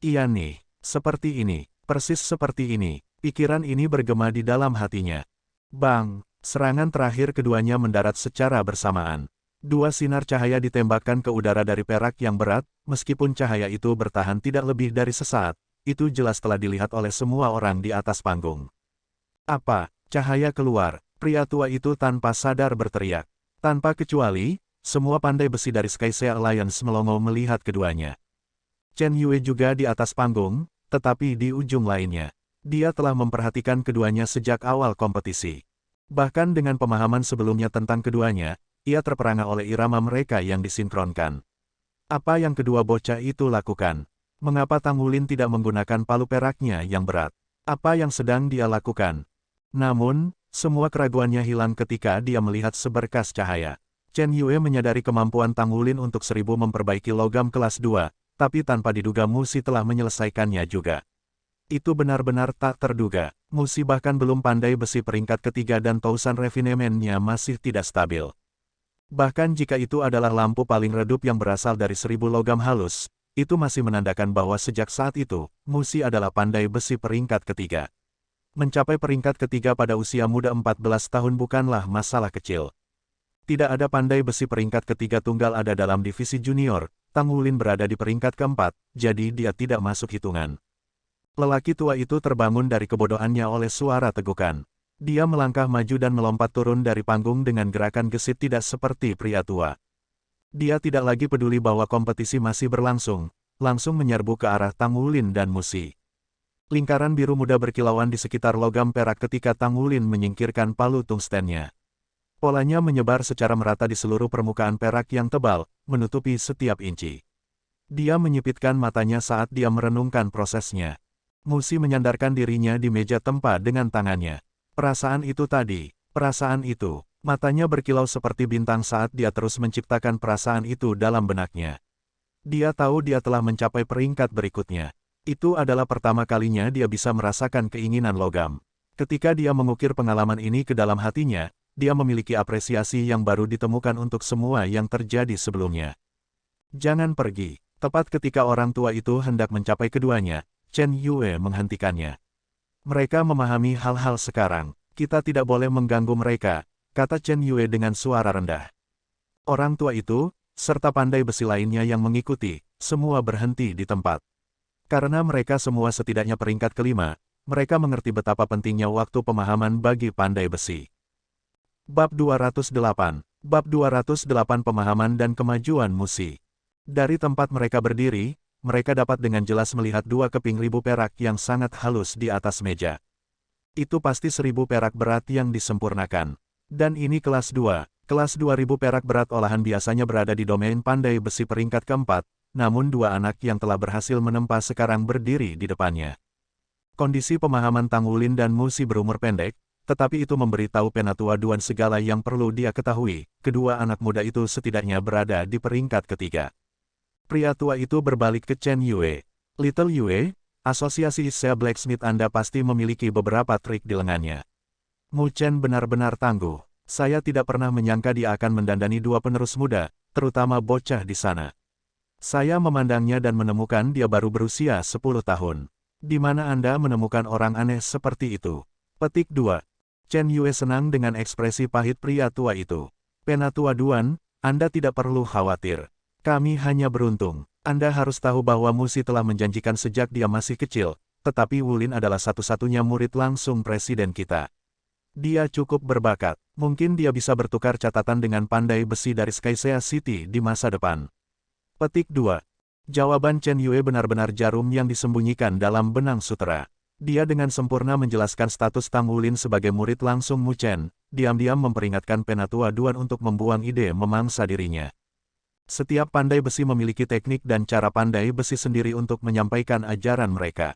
Iya nih, seperti ini, persis seperti ini, pikiran ini bergema di dalam hatinya. Bang, serangan terakhir keduanya mendarat secara bersamaan. Dua sinar cahaya ditembakkan ke udara dari perak yang berat, meskipun cahaya itu bertahan tidak lebih dari sesaat. Itu jelas telah dilihat oleh semua orang di atas panggung. Apa? Cahaya keluar, pria tua itu tanpa sadar berteriak. Tanpa kecuali, semua pandai besi dari Skysia Alliance melongo melihat keduanya. Chen Yue juga di atas panggung, tetapi di ujung lainnya. Dia telah memperhatikan keduanya sejak awal kompetisi. Bahkan dengan pemahaman sebelumnya tentang keduanya, ia terperangah oleh irama mereka yang disinkronkan. Apa yang kedua bocah itu lakukan? Mengapa Tang Wulin tidak menggunakan palu peraknya yang berat? Apa yang sedang dia lakukan? Namun, semua keraguannya hilang ketika dia melihat seberkas cahaya. Chen Yue menyadari kemampuan Tang Wulin untuk 1000 memperbaiki logam kelas 2, tapi tanpa diduga Musi telah menyelesaikannya juga. Itu benar-benar tak terduga. Musi bahkan belum pandai besi peringkat ketiga dan Tousan refinemennya masih tidak stabil. Bahkan jika itu adalah lampu paling redup yang berasal dari 1000 logam halus, itu masih menandakan bahwa sejak saat itu, Musi adalah pandai besi peringkat ketiga. Mencapai peringkat ketiga pada usia muda 14 tahun bukanlah masalah kecil. Tidak ada pandai besi peringkat ketiga tunggal ada dalam divisi junior, Tang Wulin berada di peringkat keempat, jadi dia tidak masuk hitungan. Lelaki tua itu terbangun dari kebodohannya oleh suara tegukan. Dia melangkah maju dan melompat turun dari panggung dengan gerakan gesit tidak seperti pria tua. Dia tidak lagi peduli bahwa kompetisi masih berlangsung, langsung menyerbu ke arah Tang Wulin dan Musi. Lingkaran biru muda berkilauan di sekitar logam perak ketika Tang Wulin menyingkirkan palu tungstennya. Polanya menyebar secara merata di seluruh permukaan perak yang tebal, menutupi setiap inci. Dia menyipitkan matanya saat dia merenungkan prosesnya. Musi menyandarkan dirinya di meja tempa dengan tangannya. Perasaan itu tadi, perasaan itu. Matanya berkilau seperti bintang saat dia terus menciptakan perasaan itu dalam benaknya. Dia tahu dia telah mencapai peringkat berikutnya. Itu adalah pertama kalinya dia bisa merasakan keinginan logam. Ketika dia mengukir pengalaman ini ke dalam hatinya, dia memiliki apresiasi yang baru ditemukan untuk semua yang terjadi sebelumnya. Jangan pergi. Tepat ketika orang tua itu hendak mencapai keduanya, Chen Yue menghentikannya. Mereka memahami hal-hal sekarang. Kita tidak boleh mengganggu mereka, kata Chen Yue dengan suara rendah. Orang tua itu, serta pandai besi lainnya yang mengikuti, semua berhenti di tempat. Karena mereka semua setidaknya peringkat kelima, mereka mengerti betapa pentingnya waktu pemahaman bagi pandai besi. Bab 208. Bab 208 Pemahaman dan Kemajuan Musi. Dari tempat mereka berdiri, mereka dapat dengan jelas melihat dua keping 1000 perak yang sangat halus di atas meja. Itu pasti 1000 perak berat yang disempurnakan. Dan ini kelas 2. Kelas 2000 perak berat olahan biasanya berada di domain pandai besi peringkat keempat, namun dua anak yang telah berhasil menempa sekarang berdiri di depannya. Kondisi pemahaman Tang Wulin dan Musi berumur pendek, tetapi itu memberi tahu Penatua Duan segala yang perlu dia ketahui. Kedua anak muda itu setidaknya berada di peringkat ketiga. Pria tua itu berbalik ke Chen Yue. Little Yue, asosiasi Sea Blacksmith Anda pasti memiliki beberapa trik di lengannya. Mu Chen benar-benar tangguh. Saya tidak pernah menyangka dia akan mendandani dua penerus muda, terutama bocah di sana. Saya memandangnya dan menemukan dia baru berusia 10 tahun. Di mana Anda menemukan orang aneh seperti itu? Petik 2. Chen Yue senang dengan ekspresi pahit pria tua itu. Penatua Duan, Anda tidak perlu khawatir. Kami hanya beruntung. Anda harus tahu bahwa Musi telah menjanjikan sejak dia masih kecil, tetapi Wulin adalah satu-satunya murid langsung presiden kita. Dia cukup berbakat. Mungkin dia bisa bertukar catatan dengan pandai besi dari Skysia City di masa depan. Petik 2. Jawaban Chen Yue benar-benar jarum yang disembunyikan dalam benang sutera. Dia dengan sempurna menjelaskan status Tang Wulin sebagai murid langsung Mu Chen, diam-diam memperingatkan Penatua Duan untuk membuang ide memangsa dirinya. Setiap pandai besi memiliki teknik dan cara pandai besi sendiri untuk menyampaikan ajaran mereka.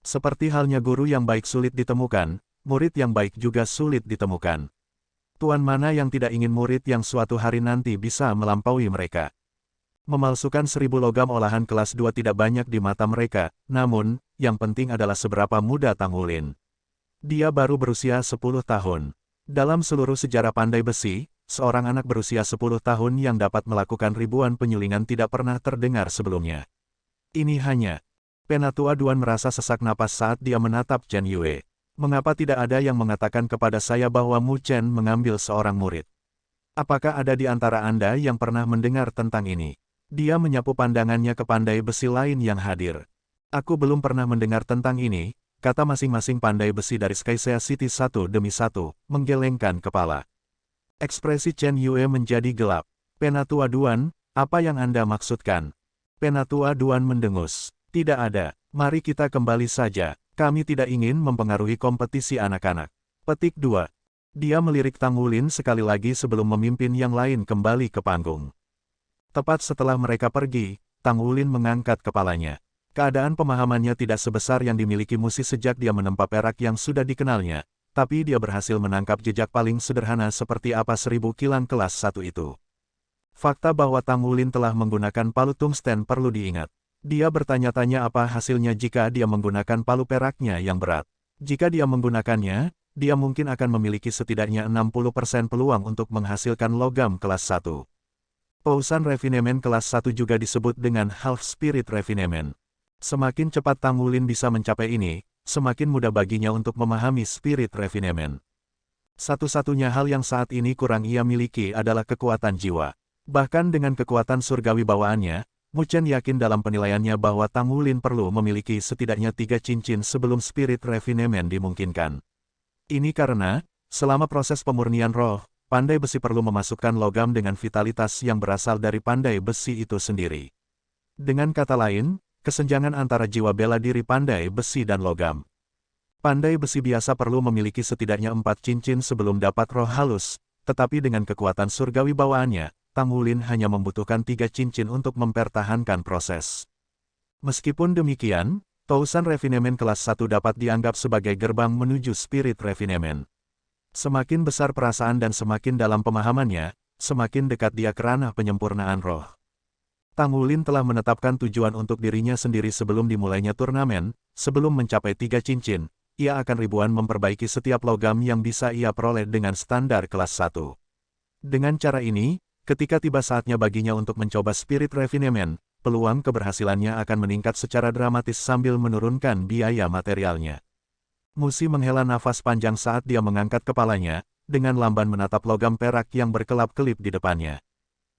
Seperti halnya guru yang baik sulit ditemukan, murid yang baik juga sulit ditemukan. Tuan mana yang tidak ingin murid yang suatu hari nanti bisa melampaui mereka? Memalsukan 1000 logam olahan kelas 2 tidak banyak di mata mereka, namun, yang penting adalah seberapa muda Tang Wulin. Dia baru berusia 10 tahun. Dalam seluruh sejarah pandai besi, seorang anak berusia 10 tahun yang dapat melakukan ribuan penyulingan tidak pernah terdengar sebelumnya. Ini hanya. Penatua Duan merasa sesak napas saat dia menatap Chen Yue. Mengapa tidak ada yang mengatakan kepada saya bahwa Mu Chen mengambil seorang murid? Apakah ada di antara Anda yang pernah mendengar tentang ini? Dia menyapu pandangannya ke pandai besi lain yang hadir. Aku belum pernah mendengar tentang ini, kata masing-masing pandai besi dari Skysia City satu demi satu, menggelengkan kepala. Ekspresi Chen Yue menjadi gelap. Penatua Duan, apa yang Anda maksudkan? Penatua Duan mendengus. Tidak ada. Mari kita kembali saja. Kami tidak ingin mempengaruhi kompetisi anak-anak. Petik 2. Dia melirik Tang Wulin sekali lagi sebelum memimpin yang lain kembali ke panggung. Tepat setelah mereka pergi, Tang Wulin mengangkat kepalanya. Keadaan pemahamannya tidak sebesar yang dimiliki Musi sejak dia menempa perak yang sudah dikenalnya, tapi dia berhasil menangkap jejak paling sederhana seperti apa 1000 kilang kelas 1 itu. Fakta bahwa Tang Wulin telah menggunakan palu tungsten perlu diingat. Dia bertanya-tanya apa hasilnya jika dia menggunakan palu peraknya yang berat. Jika dia menggunakannya, dia mungkin akan memiliki setidaknya 60% peluang untuk menghasilkan logam kelas 1. Pousan refinement kelas 1 juga disebut dengan half spirit refinement. Semakin cepat Tang Wulin bisa mencapai ini, semakin mudah baginya untuk memahami spirit refinement. Satu-satunya hal yang saat ini kurang ia miliki adalah kekuatan jiwa. Bahkan dengan kekuatan surgawi bawaannya, Mu Chen yakin dalam penilaiannya bahwa Tang Wulin perlu memiliki setidaknya 3 cincin sebelum spirit refinement dimungkinkan. Ini karena, selama proses pemurnian roh, pandai besi perlu memasukkan logam dengan vitalitas yang berasal dari pandai besi itu sendiri. Dengan kata lain, kesenjangan antara jiwa bela diri pandai besi dan logam. Pandai besi biasa perlu memiliki setidaknya 4 cincin sebelum dapat roh halus, tetapi dengan kekuatan surgawi bawaannya, Tang Wulin hanya membutuhkan 3 cincin untuk mempertahankan proses. Meskipun demikian, Pousan refinement kelas 1 dapat dianggap sebagai gerbang menuju spirit refinement. Semakin besar perasaan dan semakin dalam pemahamannya, semakin dekat dia ke ranah penyempurnaan roh. Tang Wulin telah menetapkan tujuan untuk dirinya sendiri sebelum dimulainya turnamen, sebelum mencapai 3 cincin, ia akan ribuan memperbaiki setiap logam yang bisa ia peroleh dengan standar kelas 1. Dengan cara ini, ketika tiba saatnya baginya untuk mencoba Spirit Refinement, peluang keberhasilannya akan meningkat secara dramatis sambil menurunkan biaya materialnya. Musi menghela nafas panjang saat dia mengangkat kepalanya, dengan lamban menatap logam perak yang berkelap-kelip di depannya.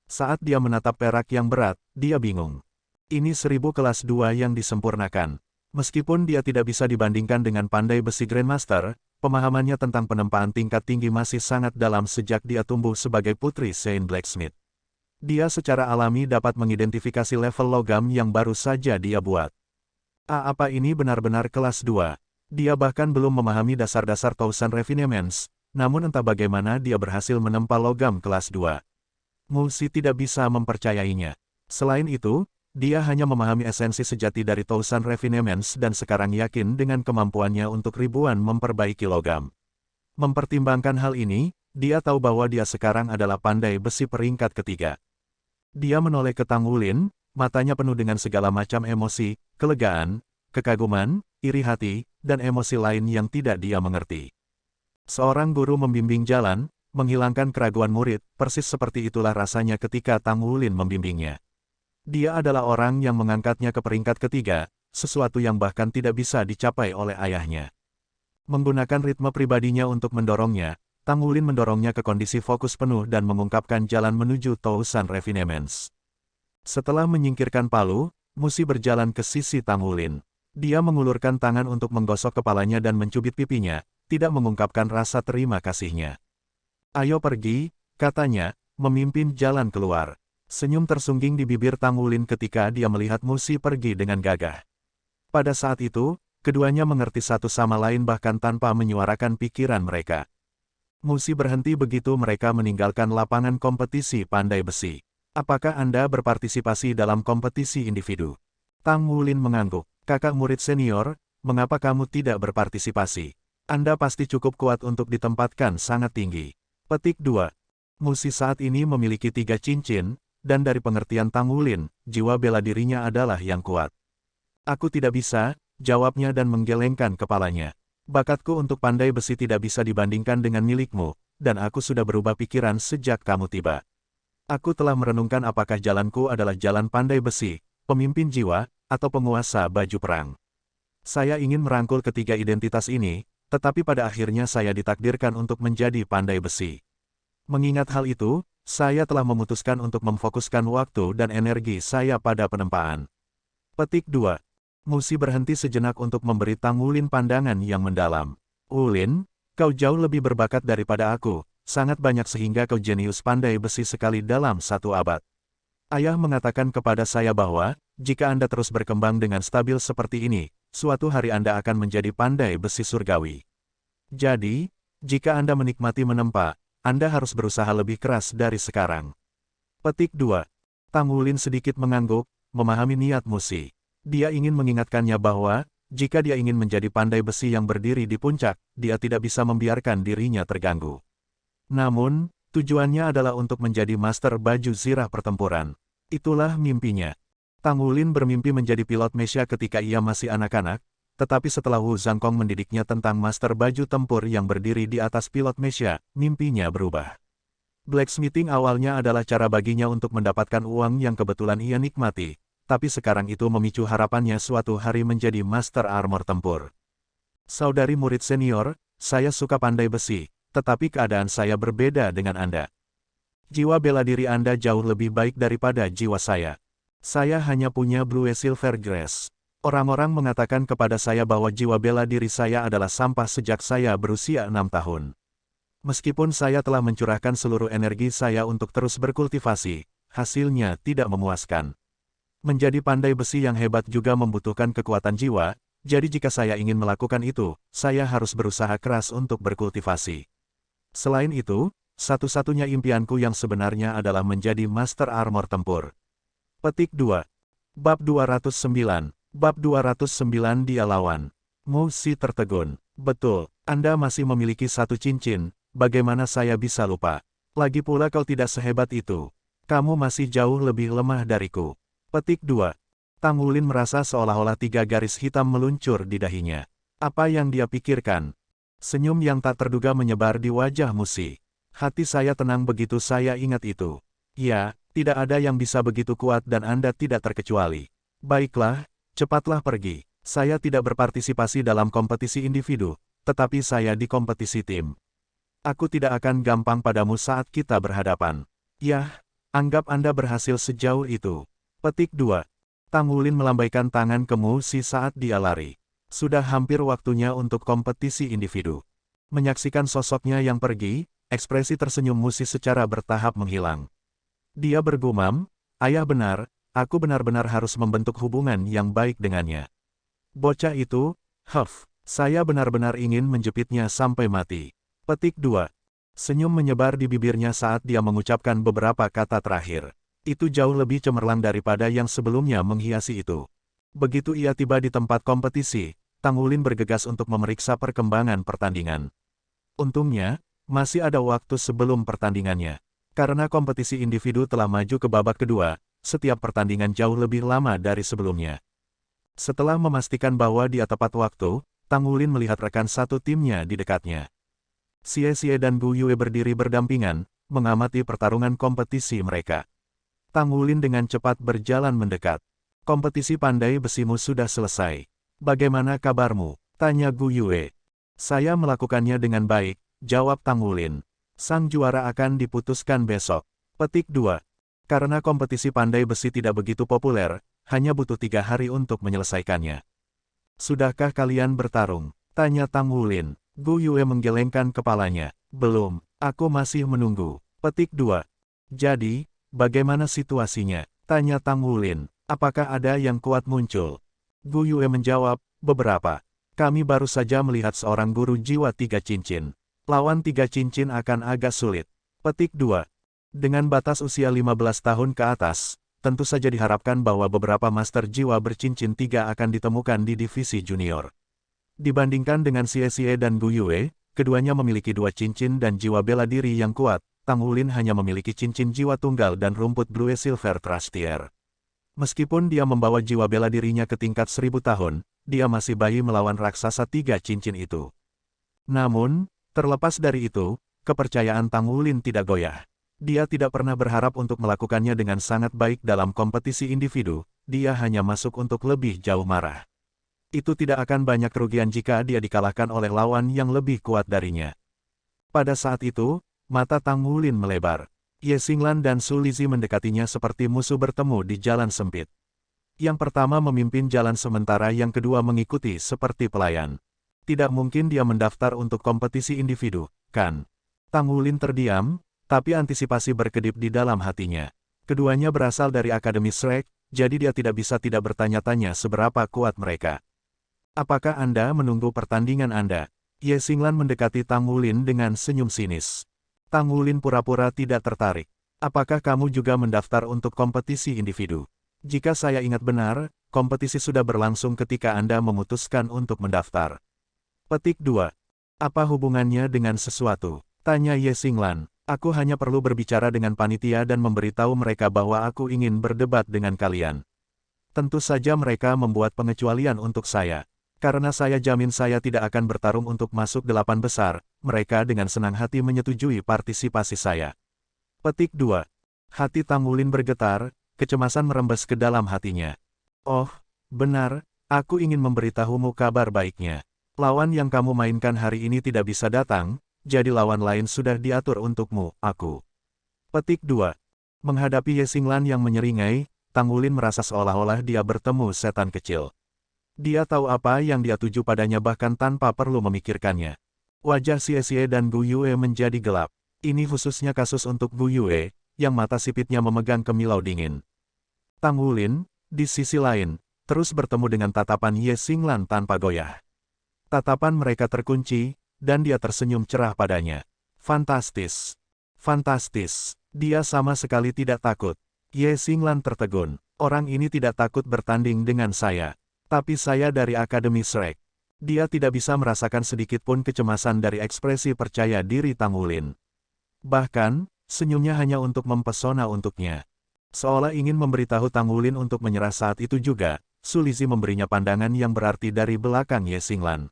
Saat dia menatap perak yang berat, dia bingung. Ini 1000 kelas 2 yang disempurnakan. Meskipun dia tidak bisa dibandingkan dengan pandai besi Grandmaster, pemahamannya tentang penempaan tingkat tinggi masih sangat dalam sejak dia tumbuh sebagai putri Saint Blacksmith. Dia secara alami dapat mengidentifikasi level logam yang baru saja dia buat. Apa ini benar-benar kelas 2? Dia bahkan belum memahami dasar-dasar Thousand Refinements, namun entah bagaimana dia berhasil menempa logam kelas 2. Musi tidak bisa mempercayainya. Selain itu, dia hanya memahami esensi sejati dari Thousand Refinements dan sekarang yakin dengan kemampuannya untuk ribuan memperbaiki logam. Mempertimbangkan hal ini, dia tahu bahwa dia sekarang adalah pandai besi peringkat ketiga. Dia menoleh ke Tang Wulin, matanya penuh dengan segala macam emosi, kelegaan, kekaguman, iri hati, dan emosi lain yang tidak dia mengerti. Seorang guru membimbing jalan, menghilangkan keraguan murid, persis seperti itulah rasanya ketika Tang Wulin membimbingnya. Dia adalah orang yang mengangkatnya ke peringkat ketiga, sesuatu yang bahkan tidak bisa dicapai oleh ayahnya. Menggunakan ritme pribadinya untuk mendorongnya, Tang Wulin mendorongnya ke kondisi fokus penuh dan mengungkapkan jalan menuju Thousand Refinements. Setelah menyingkirkan palu, Musi berjalan ke sisi Tang Wulin. Dia mengulurkan tangan untuk menggosok kepalanya dan mencubit pipinya, tidak mengungkapkan rasa terima kasihnya. "Ayo pergi," katanya, memimpin jalan keluar. Senyum tersungging di bibir Tang Wulin ketika dia melihat Musi pergi dengan gagah. Pada saat itu, keduanya mengerti satu sama lain bahkan tanpa menyuarakan pikiran mereka. Musi berhenti begitu mereka meninggalkan lapangan kompetisi pandai besi. "Apakah Anda berpartisipasi dalam kompetisi individu?" Tang Wulin mengangguk. "Kakak murid senior, mengapa kamu tidak berpartisipasi? Anda pasti cukup kuat untuk ditempatkan sangat tinggi." Petik 2. Musi saat ini memiliki 3 cincin, dan dari pengertian Tang Wulin, jiwa bela dirinya adalah yang kuat. "Aku tidak bisa," jawabnya dan menggelengkan kepalanya. "Bakatku untuk pandai besi tidak bisa dibandingkan dengan milikmu, dan aku sudah berubah pikiran sejak kamu tiba. Aku telah merenungkan apakah jalanku adalah jalan pandai besi, pemimpin jiwa, atau penguasa baju perang. Saya ingin merangkul ketiga identitas ini, tetapi pada akhirnya saya ditakdirkan untuk menjadi pandai besi. Mengingat hal itu, saya telah memutuskan untuk memfokuskan waktu dan energi saya pada penempaan." Petik 2. Musi berhenti sejenak untuk memberi Tang Wulin pandangan yang mendalam. "Wulin, kau jauh lebih berbakat daripada aku, sangat banyak sehingga kau jenius pandai besi sekali dalam 1 abad. Ayah mengatakan kepada saya bahwa, jika Anda terus berkembang dengan stabil seperti ini, suatu hari Anda akan menjadi pandai besi surgawi. Jadi, jika Anda menikmati menempa, Anda harus berusaha lebih keras dari sekarang." Petik 2. Tang Wulin sedikit mengangguk, memahami niat Musi. Dia ingin mengingatkannya bahwa, jika dia ingin menjadi pandai besi yang berdiri di puncak, dia tidak bisa membiarkan dirinya terganggu. Namun, tujuannya adalah untuk menjadi master baju zirah pertempuran. Itulah mimpinya. Tang Wulin bermimpi menjadi pilot Mesha ketika ia masih anak-anak, tetapi setelah Wu Zhangkong mendidiknya tentang master baju tempur yang berdiri di atas pilot Mesha, mimpinya berubah. Blacksmithing awalnya adalah cara baginya untuk mendapatkan uang yang kebetulan ia nikmati, tapi sekarang itu memicu harapannya suatu hari menjadi master armor tempur. "Saudari murid senior, saya suka pandai besi, tetapi keadaan saya berbeda dengan Anda. Jiwa bela diri Anda jauh lebih baik daripada jiwa saya. Saya hanya punya Blue Silver Grace. Orang-orang mengatakan kepada saya bahwa jiwa bela diri saya adalah sampah sejak saya berusia 6 tahun. Meskipun saya telah mencurahkan seluruh energi saya untuk terus berkultivasi, hasilnya tidak memuaskan. Menjadi pandai besi yang hebat juga membutuhkan kekuatan jiwa, jadi jika saya ingin melakukan itu, saya harus berusaha keras untuk berkultivasi. Selain itu, satu-satunya impianku yang sebenarnya adalah menjadi master armor tempur." Petik 2. Bab 209. Bab 209 Dia lawan. Musi tertegun. "Betul, Anda masih memiliki 1 cincin, bagaimana saya bisa lupa? Lagi pula kau tidak sehebat itu. Kamu masih jauh lebih lemah dariku. Petik 2. Tang Wulin merasa seolah-olah 3 garis hitam meluncur di dahinya. Apa yang dia pikirkan? Senyum yang tak terduga menyebar di wajah Musi. Hati saya tenang begitu saya ingat itu. Ya, tidak ada yang bisa begitu kuat dan Anda tidak terkecuali. Baiklah, cepatlah pergi. Saya tidak berpartisipasi dalam kompetisi individu, tetapi saya di kompetisi tim. Aku tidak akan gampang padamu saat kita berhadapan. Yah, anggap Anda berhasil sejauh itu. Petik 2. Tang Wulin melambaikan tangan ke Musi saat dia lari. Sudah hampir waktunya untuk kompetisi individu. Menyaksikan sosoknya yang pergi, ekspresi tersenyum Musi secara bertahap menghilang. Dia bergumam, ayah benar, aku benar-benar harus membentuk hubungan yang baik dengannya. Bocah itu, saya benar-benar ingin menjepitnya sampai mati. Petik 2. Senyum menyebar di bibirnya saat dia mengucapkan beberapa kata terakhir. Itu jauh lebih cemerlang daripada yang sebelumnya menghiasi itu. Begitu ia tiba di tempat kompetisi, Tang Wulin bergegas untuk memeriksa perkembangan pertandingan. Untungnya, masih ada waktu sebelum pertandingannya. Karena kompetisi individu telah maju ke babak kedua, setiap pertandingan jauh lebih lama dari sebelumnya. Setelah memastikan bahwa dia tepat waktu, Tang Wulin melihat rekan satu timnya di dekatnya. Xie Xie dan Gu Yue berdiri berdampingan, mengamati pertarungan kompetisi mereka. Tang Wulin dengan cepat berjalan mendekat. Kompetisi pandai besimu sudah selesai. Bagaimana kabarmu? Tanya Gu Yue. Saya melakukannya dengan baik, jawab Tang Wulin. Sang juara akan diputuskan besok. Petik 2. Karena kompetisi pandai besi tidak begitu populer, hanya butuh 3 hari untuk menyelesaikannya. Sudahkah kalian bertarung? Tanya Tang Wulin. Gu Yue menggelengkan kepalanya. Belum, aku masih menunggu. Petik 2. Jadi, bagaimana situasinya? Tanya Tang Wulin. Apakah ada yang kuat muncul? Gu Yue menjawab, beberapa. Kami baru saja melihat seorang guru jiwa 3 cincin. Lawan 3 cincin akan agak sulit. Petik 2. Dengan batas usia 15 tahun ke atas, tentu saja diharapkan bahwa beberapa master jiwa bercincin 3 akan ditemukan di divisi junior. Dibandingkan dengan Xie Xie dan Gu Yue, keduanya memiliki 2 cincin dan jiwa bela diri yang kuat. Tang Wulin hanya memiliki cincin jiwa tunggal dan rumput Blue Silver Trustier. Meskipun dia membawa jiwa bela dirinya ke tingkat 1000 tahun, dia masih bayi melawan raksasa 3 cincin itu. Namun, terlepas dari itu, kepercayaan Tang Wulin tidak goyah. Dia tidak pernah berharap untuk melakukannya dengan sangat baik dalam kompetisi individu, dia hanya masuk untuk lebih jauh marah. Itu tidak akan banyak kerugian jika dia dikalahkan oleh lawan yang lebih kuat darinya. Pada saat itu, mata Tang Wulin melebar. Ye Xinglan dan Su Lizhi mendekatinya seperti musuh bertemu di jalan sempit. Yang pertama memimpin jalan sementara yang kedua mengikuti seperti pelayan. Tidak mungkin dia mendaftar untuk kompetisi individu, kan? Tang Wulin terdiam, tapi antisipasi berkedip di dalam hatinya. Keduanya berasal dari Akademi Shrek, jadi dia tidak bisa tidak bertanya-tanya seberapa kuat mereka. Apakah Anda menunggu pertandingan Anda? Ye Xinglan mendekati Tang Wulin dengan senyum sinis. Tang Wulin pura-pura tidak tertarik. Apakah kamu juga mendaftar untuk kompetisi individu? Jika saya ingat benar, kompetisi sudah berlangsung ketika Anda memutuskan untuk mendaftar. Petik 2. Apa hubungannya dengan sesuatu? Tanya Ye Xinglan. Aku hanya perlu berbicara dengan panitia dan memberitahu mereka bahwa aku ingin berdebat dengan kalian. Tentu saja mereka membuat pengecualian untuk saya. Karena saya jamin saya tidak akan bertarung untuk masuk 8 besar, mereka dengan senang hati menyetujui partisipasi saya. Petik 2. Hati Tang Wulin bergetar, kecemasan merembes ke dalam hatinya. Oh, benar, aku ingin memberitahumu kabar baiknya. Lawan yang kamu mainkan hari ini tidak bisa datang, jadi lawan lain sudah diatur untukmu, aku. Petik 2. Menghadapi Ye Xinglan yang menyeringai, Tang Wulin merasa seolah-olah dia bertemu setan kecil. Dia tahu apa yang dia tuju padanya bahkan tanpa perlu memikirkannya. Wajah Xie Xie dan Gu Yue menjadi gelap. Ini khususnya kasus untuk Gu Yue, yang mata sipitnya memegang kemilau dingin. Tang Wulin, di sisi lain, terus bertemu dengan tatapan Ye Xinglan tanpa goyah. Tatapan mereka terkunci, dan dia tersenyum cerah padanya. Fantastis. Fantastis. Dia sama sekali tidak takut. Ye Xinglan tertegun. Orang ini tidak takut bertanding dengan saya. Tapi saya dari Akademi Shrek. Dia tidak bisa merasakan sedikit pun kecemasan dari ekspresi percaya diri Tang Wulin. Bahkan, senyumnya hanya untuk mempesona untuknya. Seolah ingin memberitahu Tang Wulin untuk menyerah saat itu juga, Su Lizhi memberinya pandangan yang berarti dari belakang Ye Xinglan.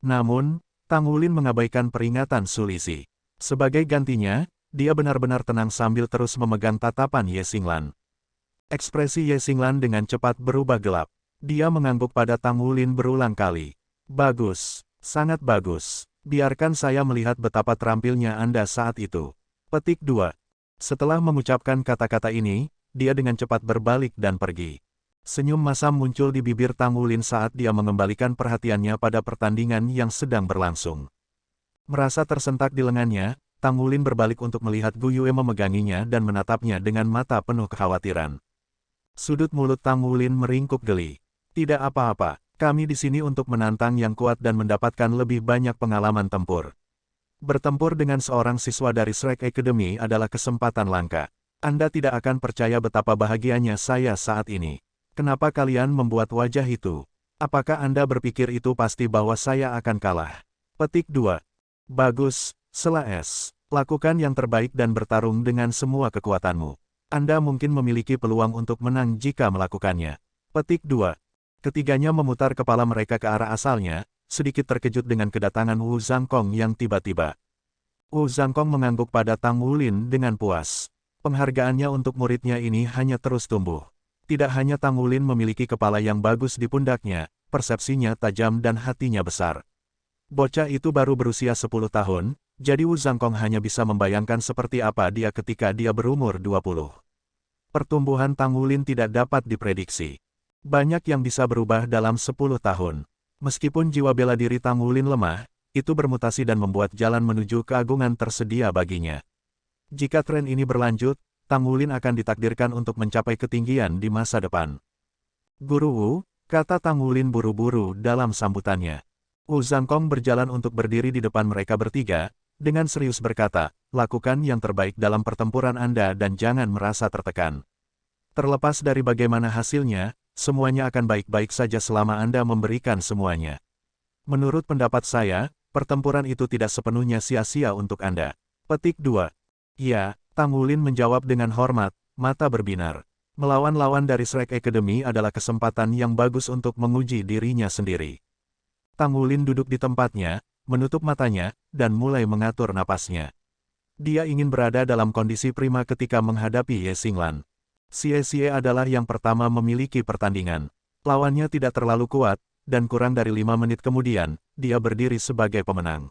Namun, Tang Wulin mengabaikan peringatan Su Lizhi. Sebagai gantinya, dia benar-benar tenang sambil terus memegang tatapan Ye Xinglan. Ekspresi Ye Xinglan dengan cepat berubah gelap. Dia mengangguk pada Tang Wulin berulang kali. Bagus, sangat bagus. Biarkan saya melihat betapa terampilnya Anda saat itu. Petik 2. Setelah mengucapkan kata-kata ini, dia dengan cepat berbalik dan pergi. Senyum masam muncul di bibir Tang Wulin saat dia mengembalikan perhatiannya pada pertandingan yang sedang berlangsung. Merasa tersentak di lengannya, Tang Wulin berbalik untuk melihat Gu Yue memeganginya dan menatapnya dengan mata penuh kekhawatiran. Sudut mulut Tang Wulin meringkuk geli. Tidak apa-apa. Kami di sini untuk menantang yang kuat dan mendapatkan lebih banyak pengalaman tempur. Bertempur dengan seorang siswa dari Shrek Academy adalah kesempatan langka. Anda tidak akan percaya betapa bahagianya saya saat ini. Kenapa kalian membuat wajah itu? Apakah Anda berpikir itu pasti bahwa saya akan kalah? Petik 2. Bagus, sela es. Lakukan yang terbaik dan bertarung dengan semua kekuatanmu. Anda mungkin memiliki peluang untuk menang jika melakukannya. Petik 2. Ketiganya memutar kepala mereka ke arah asalnya, sedikit terkejut dengan kedatangan Wu Zhangkong yang tiba-tiba. Wu Zhangkong mengangguk pada Tang Wulin dengan puas. Penghargaannya untuk muridnya ini hanya terus tumbuh. Tidak hanya Tang Wulin memiliki kepala yang bagus di pundaknya, persepsinya tajam dan hatinya besar. Bocah itu baru berusia 10 tahun, jadi Wu Zhangkong hanya bisa membayangkan seperti apa dia ketika dia berumur 20. Pertumbuhan Tang Wulin tidak dapat diprediksi. Banyak yang bisa berubah dalam 10 tahun. Meskipun jiwa bela diri Tang Wulin lemah, itu bermutasi dan membuat jalan menuju keagungan tersedia baginya. Jika tren ini berlanjut, Tang Wulin akan ditakdirkan untuk mencapai ketinggian di masa depan. Guru Wu, kata Tang Wulin buru-buru dalam sambutannya. Wu Zhangkong berjalan untuk berdiri di depan mereka bertiga, dengan serius berkata, lakukan yang terbaik dalam pertempuran Anda dan jangan merasa tertekan. Terlepas dari bagaimana hasilnya, semuanya akan baik-baik saja selama Anda memberikan semuanya. Menurut pendapat saya, pertempuran itu tidak sepenuhnya sia-sia untuk Anda. Petik 2. Ya, Tang Wulin menjawab dengan hormat, mata berbinar. Melawan lawan dari Shrek Academy adalah kesempatan yang bagus untuk menguji dirinya sendiri. Tang Wulin duduk di tempatnya, menutup matanya, dan mulai mengatur napasnya. Dia ingin berada dalam kondisi prima ketika menghadapi Ye Xinglan. Xie adalah yang pertama memiliki pertandingan. Lawannya tidak terlalu kuat, dan kurang dari 5 menit kemudian, dia berdiri sebagai pemenang.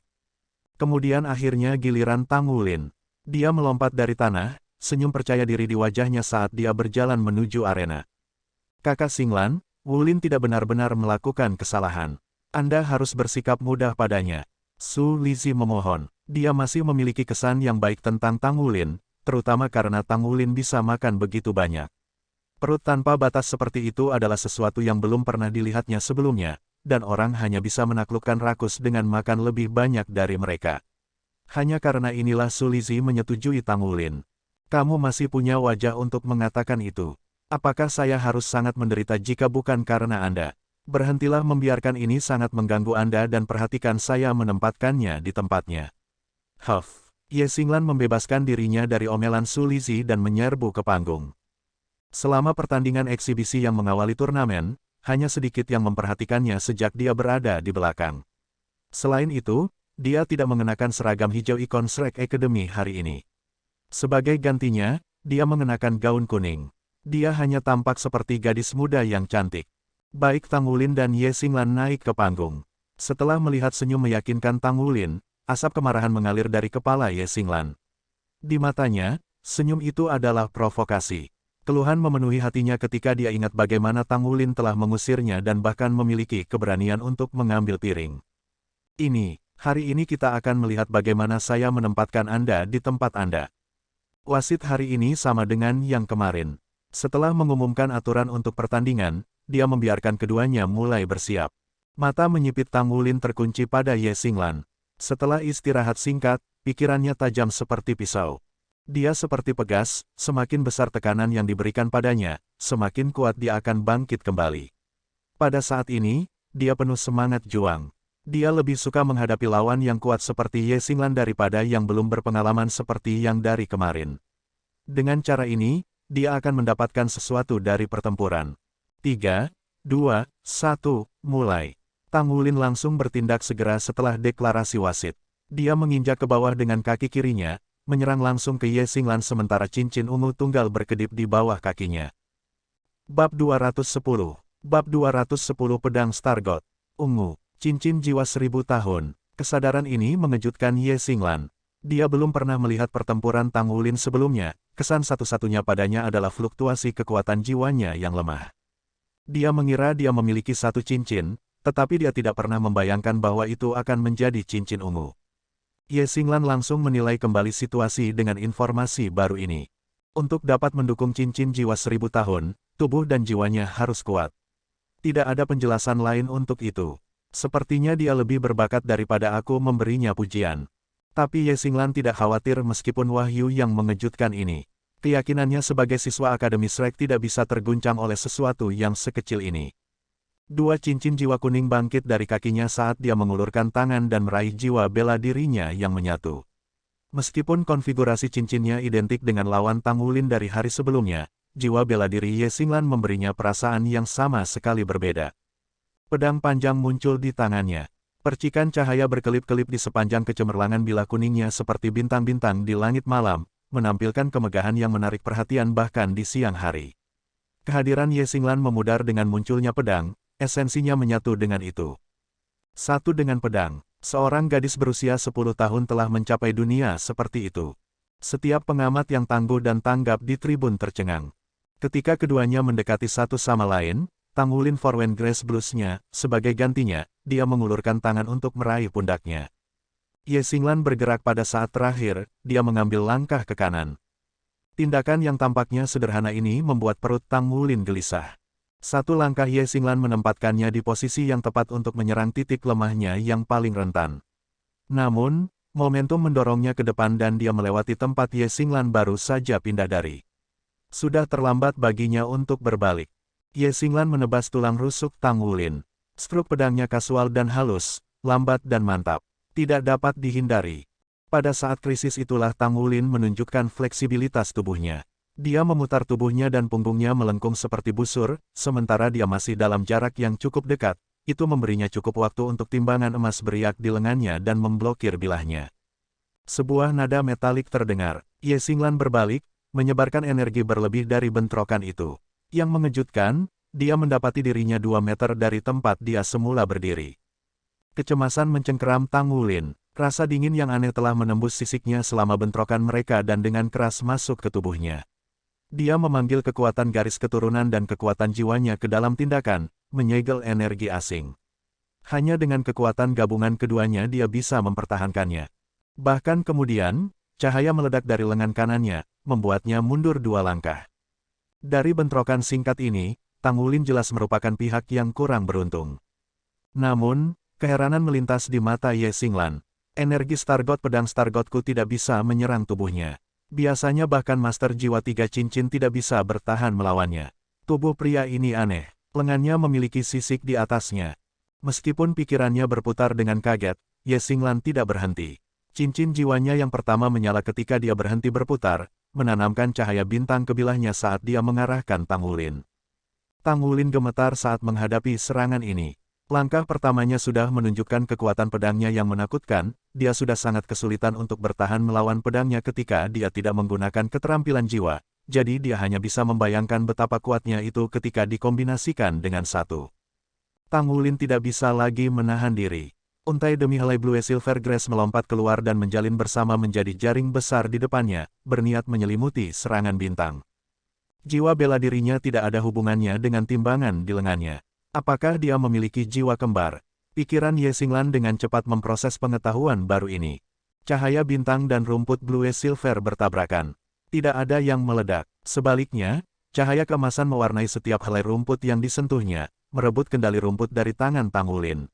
Kemudian akhirnya giliran Tang Wulin. Dia melompat dari tanah, senyum percaya diri di wajahnya saat dia berjalan menuju arena. Kakak Xinglan, Wulin tidak benar-benar melakukan kesalahan. Anda harus bersikap mudah padanya. Su Lizhi memohon. Dia masih memiliki kesan yang baik tentang Tang Wulin, terutama karena Tang Wulin bisa makan begitu banyak. Perut tanpa batas seperti itu adalah sesuatu yang belum pernah dilihatnya sebelumnya, dan orang hanya bisa menaklukkan rakus dengan makan lebih banyak dari mereka. Hanya karena inilah Su Lizhi menyetujui Tang Wulin. Kamu masih punya wajah untuk mengatakan itu. Apakah saya harus sangat menderita jika bukan karena Anda? Berhentilah membiarkan ini sangat mengganggu Anda dan perhatikan saya menempatkannya di tempatnya. Huff. Ye Xinglan membebaskan dirinya dari omelan Su Lizhi dan menyerbu ke panggung. Selama pertandingan eksibisi yang mengawali turnamen, hanya sedikit yang memperhatikannya sejak dia berada di belakang. Selain itu, dia tidak mengenakan seragam hijau ikon Shrek Academy hari ini. Sebagai gantinya, dia mengenakan gaun kuning. Dia hanya tampak seperti gadis muda yang cantik. Baik Tang Wulin dan Ye Xinglan naik ke panggung. Setelah melihat senyum meyakinkan Tang Wulin, asap kemarahan mengalir dari kepala Ye Xinglan. Di matanya, senyum itu adalah provokasi. Keluhan memenuhi hatinya ketika dia ingat bagaimana Tang Wulin telah mengusirnya dan bahkan memiliki keberanian untuk mengambil piring. Hari ini kita akan melihat bagaimana saya menempatkan Anda di tempat Anda. Wasit hari ini sama dengan yang kemarin. Setelah mengumumkan aturan untuk pertandingan, dia membiarkan keduanya mulai bersiap. Mata menyipit Tang Wulin terkunci pada Ye Xinglan. Setelah istirahat singkat, pikirannya tajam seperti pisau. Dia seperti pegas, semakin besar tekanan yang diberikan padanya, semakin kuat dia akan bangkit kembali. Pada saat ini, dia penuh semangat juang. Dia lebih suka menghadapi lawan yang kuat seperti Ye Xinglan daripada yang belum berpengalaman seperti yang dari kemarin. Dengan cara ini, dia akan mendapatkan sesuatu dari pertempuran. 3, 2, 1, mulai. Tang Wulin langsung bertindak segera setelah deklarasi wasit. Dia menginjak ke bawah dengan kaki kirinya, menyerang langsung ke Ye Xinglan sementara cincin ungu tunggal berkedip di bawah kakinya. Bab 210. Bab 210 Pedang Stargot. Ungu, cincin jiwa 1000 tahun. Kesadaran ini mengejutkan Ye Xinglan. Dia belum pernah melihat pertempuran Tang Wulin sebelumnya, kesan satu-satunya padanya adalah fluktuasi kekuatan jiwanya yang lemah. Dia mengira dia memiliki satu cincin, tetapi dia tidak pernah membayangkan bahwa itu akan menjadi cincin ungu. Ye Xinglan langsung menilai kembali situasi dengan informasi baru ini. Untuk dapat mendukung cincin jiwa 1000 tahun, tubuh dan jiwanya harus kuat. Tidak ada penjelasan lain untuk itu. Sepertinya dia lebih berbakat daripada aku memberinya pujian. Tapi Ye Xinglan tidak khawatir meskipun wahyu yang mengejutkan ini. Keyakinannya sebagai siswa Akademi Shrek tidak bisa terguncang oleh sesuatu yang sekecil ini. Dua cincin jiwa kuning bangkit dari kakinya saat dia mengulurkan tangan dan meraih jiwa bela dirinya yang menyatu. Meskipun konfigurasi cincinnya identik dengan lawan Tang Wulin dari hari sebelumnya, jiwa bela diri Ye Xinglan memberinya perasaan yang sama sekali berbeda. Pedang panjang muncul di tangannya. Percikan cahaya berkelip-kelip di sepanjang kecemerlangan bilah kuningnya seperti bintang-bintang di langit malam, menampilkan kemegahan yang menarik perhatian bahkan di siang hari. Kehadiran Ye Xinglan memudar dengan munculnya pedang, esensinya menyatu dengan itu. Satu dengan pedang, seorang gadis berusia 10 tahun telah mencapai dunia seperti itu. Setiap pengamat yang tangguh dan tanggap di tribun tercengang. Ketika keduanya mendekati satu sama lain, Tang Wulin forward Grace Blues-nya, sebagai gantinya, dia mengulurkan tangan untuk meraih pundaknya. Ye Xinglan bergerak pada saat terakhir, dia mengambil langkah ke kanan. Tindakan yang tampaknya sederhana ini membuat perut Tang Wulin gelisah. Satu langkah Ye Xinglan menempatkannya di posisi yang tepat untuk menyerang titik lemahnya yang paling rentan. Namun, momentum mendorongnya ke depan dan dia melewati tempat Ye Xinglan baru saja pindah dari. Sudah terlambat baginya untuk berbalik. Ye Xinglan menebas tulang rusuk Tang Wulin. Struk pedangnya kasual dan halus, lambat dan mantap. Tidak dapat dihindari. Pada saat krisis itulah Tang Wulin menunjukkan fleksibilitas tubuhnya. Dia memutar tubuhnya dan punggungnya melengkung seperti busur, sementara dia masih dalam jarak yang cukup dekat. Itu memberinya cukup waktu untuk timbangan emas beriak di lengannya dan memblokir bilahnya. Sebuah nada metalik terdengar. Ye Xinglan berbalik, menyebarkan energi berlebih dari bentrokan itu. Yang mengejutkan, dia mendapati dirinya 2 meter dari tempat dia semula berdiri. Kecemasan mencengkeram Tang Wulin. Rasa dingin yang aneh telah menembus sisiknya selama bentrokan mereka dan dengan keras masuk ke tubuhnya. Dia memanggil kekuatan garis keturunan dan kekuatan jiwanya ke dalam tindakan, menyegel energi asing. Hanya dengan kekuatan gabungan keduanya dia bisa mempertahankannya. Bahkan kemudian, cahaya meledak dari lengan kanannya, membuatnya mundur 2 langkah. Dari bentrokan singkat ini, Tang Wulin jelas merupakan pihak yang kurang beruntung. Namun, keheranan melintas di mata Ye Xinglan. Energi Stargot pedang Stargotku tidak bisa menyerang tubuhnya. Biasanya bahkan Master Jiwa 3 Cincin tidak bisa bertahan melawannya. Tubuh pria ini aneh. Lengannya memiliki sisik di atasnya. Meskipun pikirannya berputar dengan kaget, Ye Xinglan tidak berhenti. Cincin jiwanya yang pertama menyala ketika dia berhenti berputar, menanamkan cahaya bintang ke bilahnya saat dia mengarahkan Tang Wulin. Tang Wulin gemetar saat menghadapi serangan ini. Langkah pertamanya sudah menunjukkan kekuatan pedangnya yang menakutkan, dia sudah sangat kesulitan untuk bertahan melawan pedangnya ketika dia tidak menggunakan keterampilan jiwa, jadi dia hanya bisa membayangkan betapa kuatnya itu ketika dikombinasikan dengan satu. Tang Wulin tidak bisa lagi menahan diri. Untai demi helai Blue Silver Grace melompat keluar dan menjalin bersama menjadi jaring besar di depannya, berniat menyelimuti serangan bintang. Jiwa bela dirinya tidak ada hubungannya dengan timbangan di lengannya. Apakah dia memiliki jiwa kembar? Pikiran Ye Xinglan dengan cepat memproses pengetahuan baru ini. Cahaya bintang dan rumput Blue Silver bertabrakan. Tidak ada yang meledak. Sebaliknya, cahaya keemasan mewarnai setiap helai rumput yang disentuhnya, merebut kendali rumput dari tangan Tang Wulin.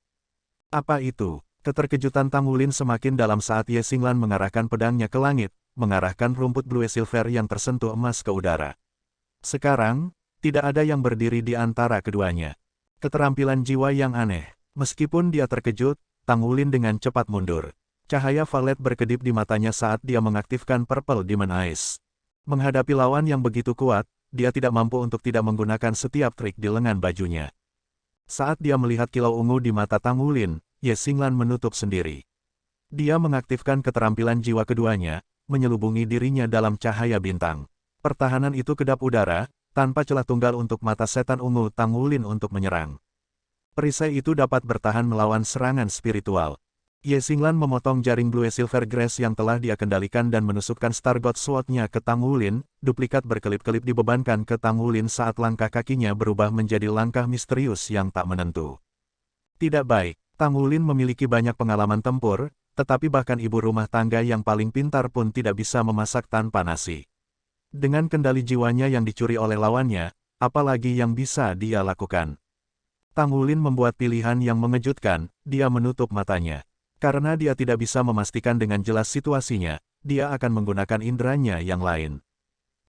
Apa itu? Keterkejutan Tang Wulin semakin dalam saat Ye Xinglan mengarahkan pedangnya ke langit, mengarahkan rumput Blue Silver yang tersentuh emas ke udara. Sekarang, tidak ada yang berdiri di antara keduanya. Keterampilan jiwa yang aneh. Meskipun dia terkejut, Tang Wulin dengan cepat mundur. Cahaya violet berkedip di matanya saat dia mengaktifkan Purple Demon Eyes. Menghadapi lawan yang begitu kuat, dia tidak mampu untuk tidak menggunakan setiap trik di lengan bajunya. Saat dia melihat kilau ungu di mata Tang Wulin, Ye Xinglan menutup sendiri. Dia mengaktifkan keterampilan jiwa keduanya, menyelubungi dirinya dalam cahaya bintang. Pertahanan itu kedap udara, tanpa celah tunggal untuk mata setan ungu Tang Wulin untuk menyerang. Perisai itu dapat bertahan melawan serangan spiritual. Ye Xinglan memotong jaring Blue Silver Grace yang telah dia kendalikan dan menusukkan Star God Sword-nya ke Tang Wulin, duplikat berkelip-kelip dibebankan ke Tang Wulin saat langkah kakinya berubah menjadi langkah misterius yang tak menentu. Tidak baik, Tang Wulin memiliki banyak pengalaman tempur, tetapi bahkan ibu rumah tangga yang paling pintar pun tidak bisa memasak tanpa nasi. Dengan kendali jiwanya yang dicuri oleh lawannya, apalagi yang bisa dia lakukan? Tang Wulin membuat pilihan yang mengejutkan, dia menutup matanya. Karena dia tidak bisa memastikan dengan jelas situasinya, dia akan menggunakan inderanya yang lain.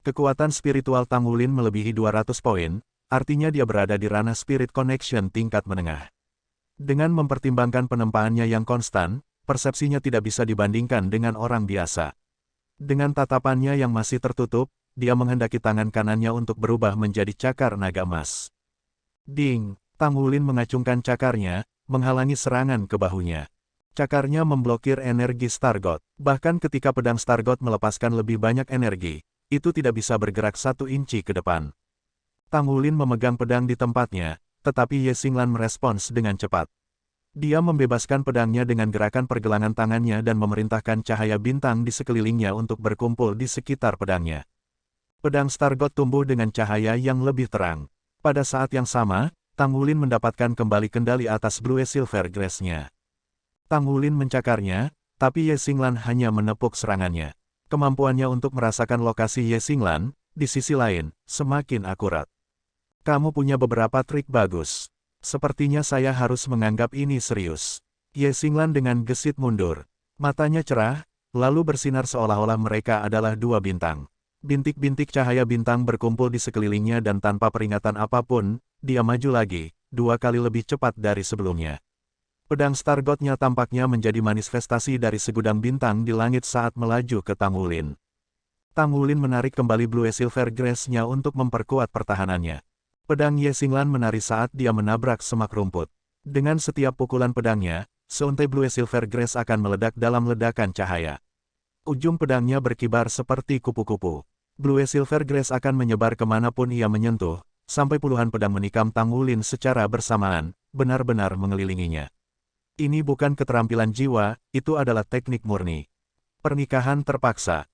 Kekuatan spiritual Tang Wulin melebihi 200 poin, artinya dia berada di ranah Spirit Connection tingkat menengah. Dengan mempertimbangkan penempaannya yang konstan, persepsinya tidak bisa dibandingkan dengan orang biasa. Dengan tatapannya yang masih tertutup, dia menghendaki tangan kanannya untuk berubah menjadi cakar naga emas. Ding! Tang Wulin mengacungkan cakarnya, menghalangi serangan ke bahunya. Cakarnya memblokir energi Star God. Bahkan ketika pedang Star God melepaskan lebih banyak energi, itu tidak bisa bergerak 1 inci ke depan. Tang Wulin memegang pedang di tempatnya, tetapi Ye Xinglan merespons dengan cepat. Dia membebaskan pedangnya dengan gerakan pergelangan tangannya dan memerintahkan cahaya bintang di sekelilingnya untuk berkumpul di sekitar pedangnya. Pedang Star God tumbuh dengan cahaya yang lebih terang. Pada saat yang sama, Tang Wulin mendapatkan kembali kendali atas Blue Silver Grace-nya. Tang Wulin mencakarnya, tapi Ye Xinglan hanya menepuk serangannya. Kemampuannya untuk merasakan lokasi Ye Xinglan, di sisi lain, semakin akurat. Kamu punya beberapa trik bagus. Sepertinya saya harus menganggap ini serius. Ye Xinglan dengan gesit mundur. Matanya cerah, lalu bersinar seolah-olah mereka adalah 2 bintang. Bintik-bintik cahaya bintang berkumpul di sekelilingnya dan tanpa peringatan apapun, dia maju lagi, 2 kali lebih cepat dari sebelumnya. Pedang Star God-nya tampaknya menjadi manifestasi dari segudang bintang di langit saat melaju ke Tang Wulin. Tang Wulin menarik kembali Blue Silver Grace-nya untuk memperkuat pertahanannya. Pedang Ye Xinglan menari saat dia menabrak semak rumput. Dengan setiap pukulan pedangnya, seuntai Blue Silver Grace akan meledak dalam ledakan cahaya. Ujung pedangnya berkibar seperti kupu-kupu. Blue Silver Grace akan menyebar kemanapun ia menyentuh, sampai puluhan pedang menikam Tang Wulin secara bersamaan, benar-benar mengelilinginya. Ini bukan keterampilan jiwa, itu adalah teknik murni. Pernikahan terpaksa.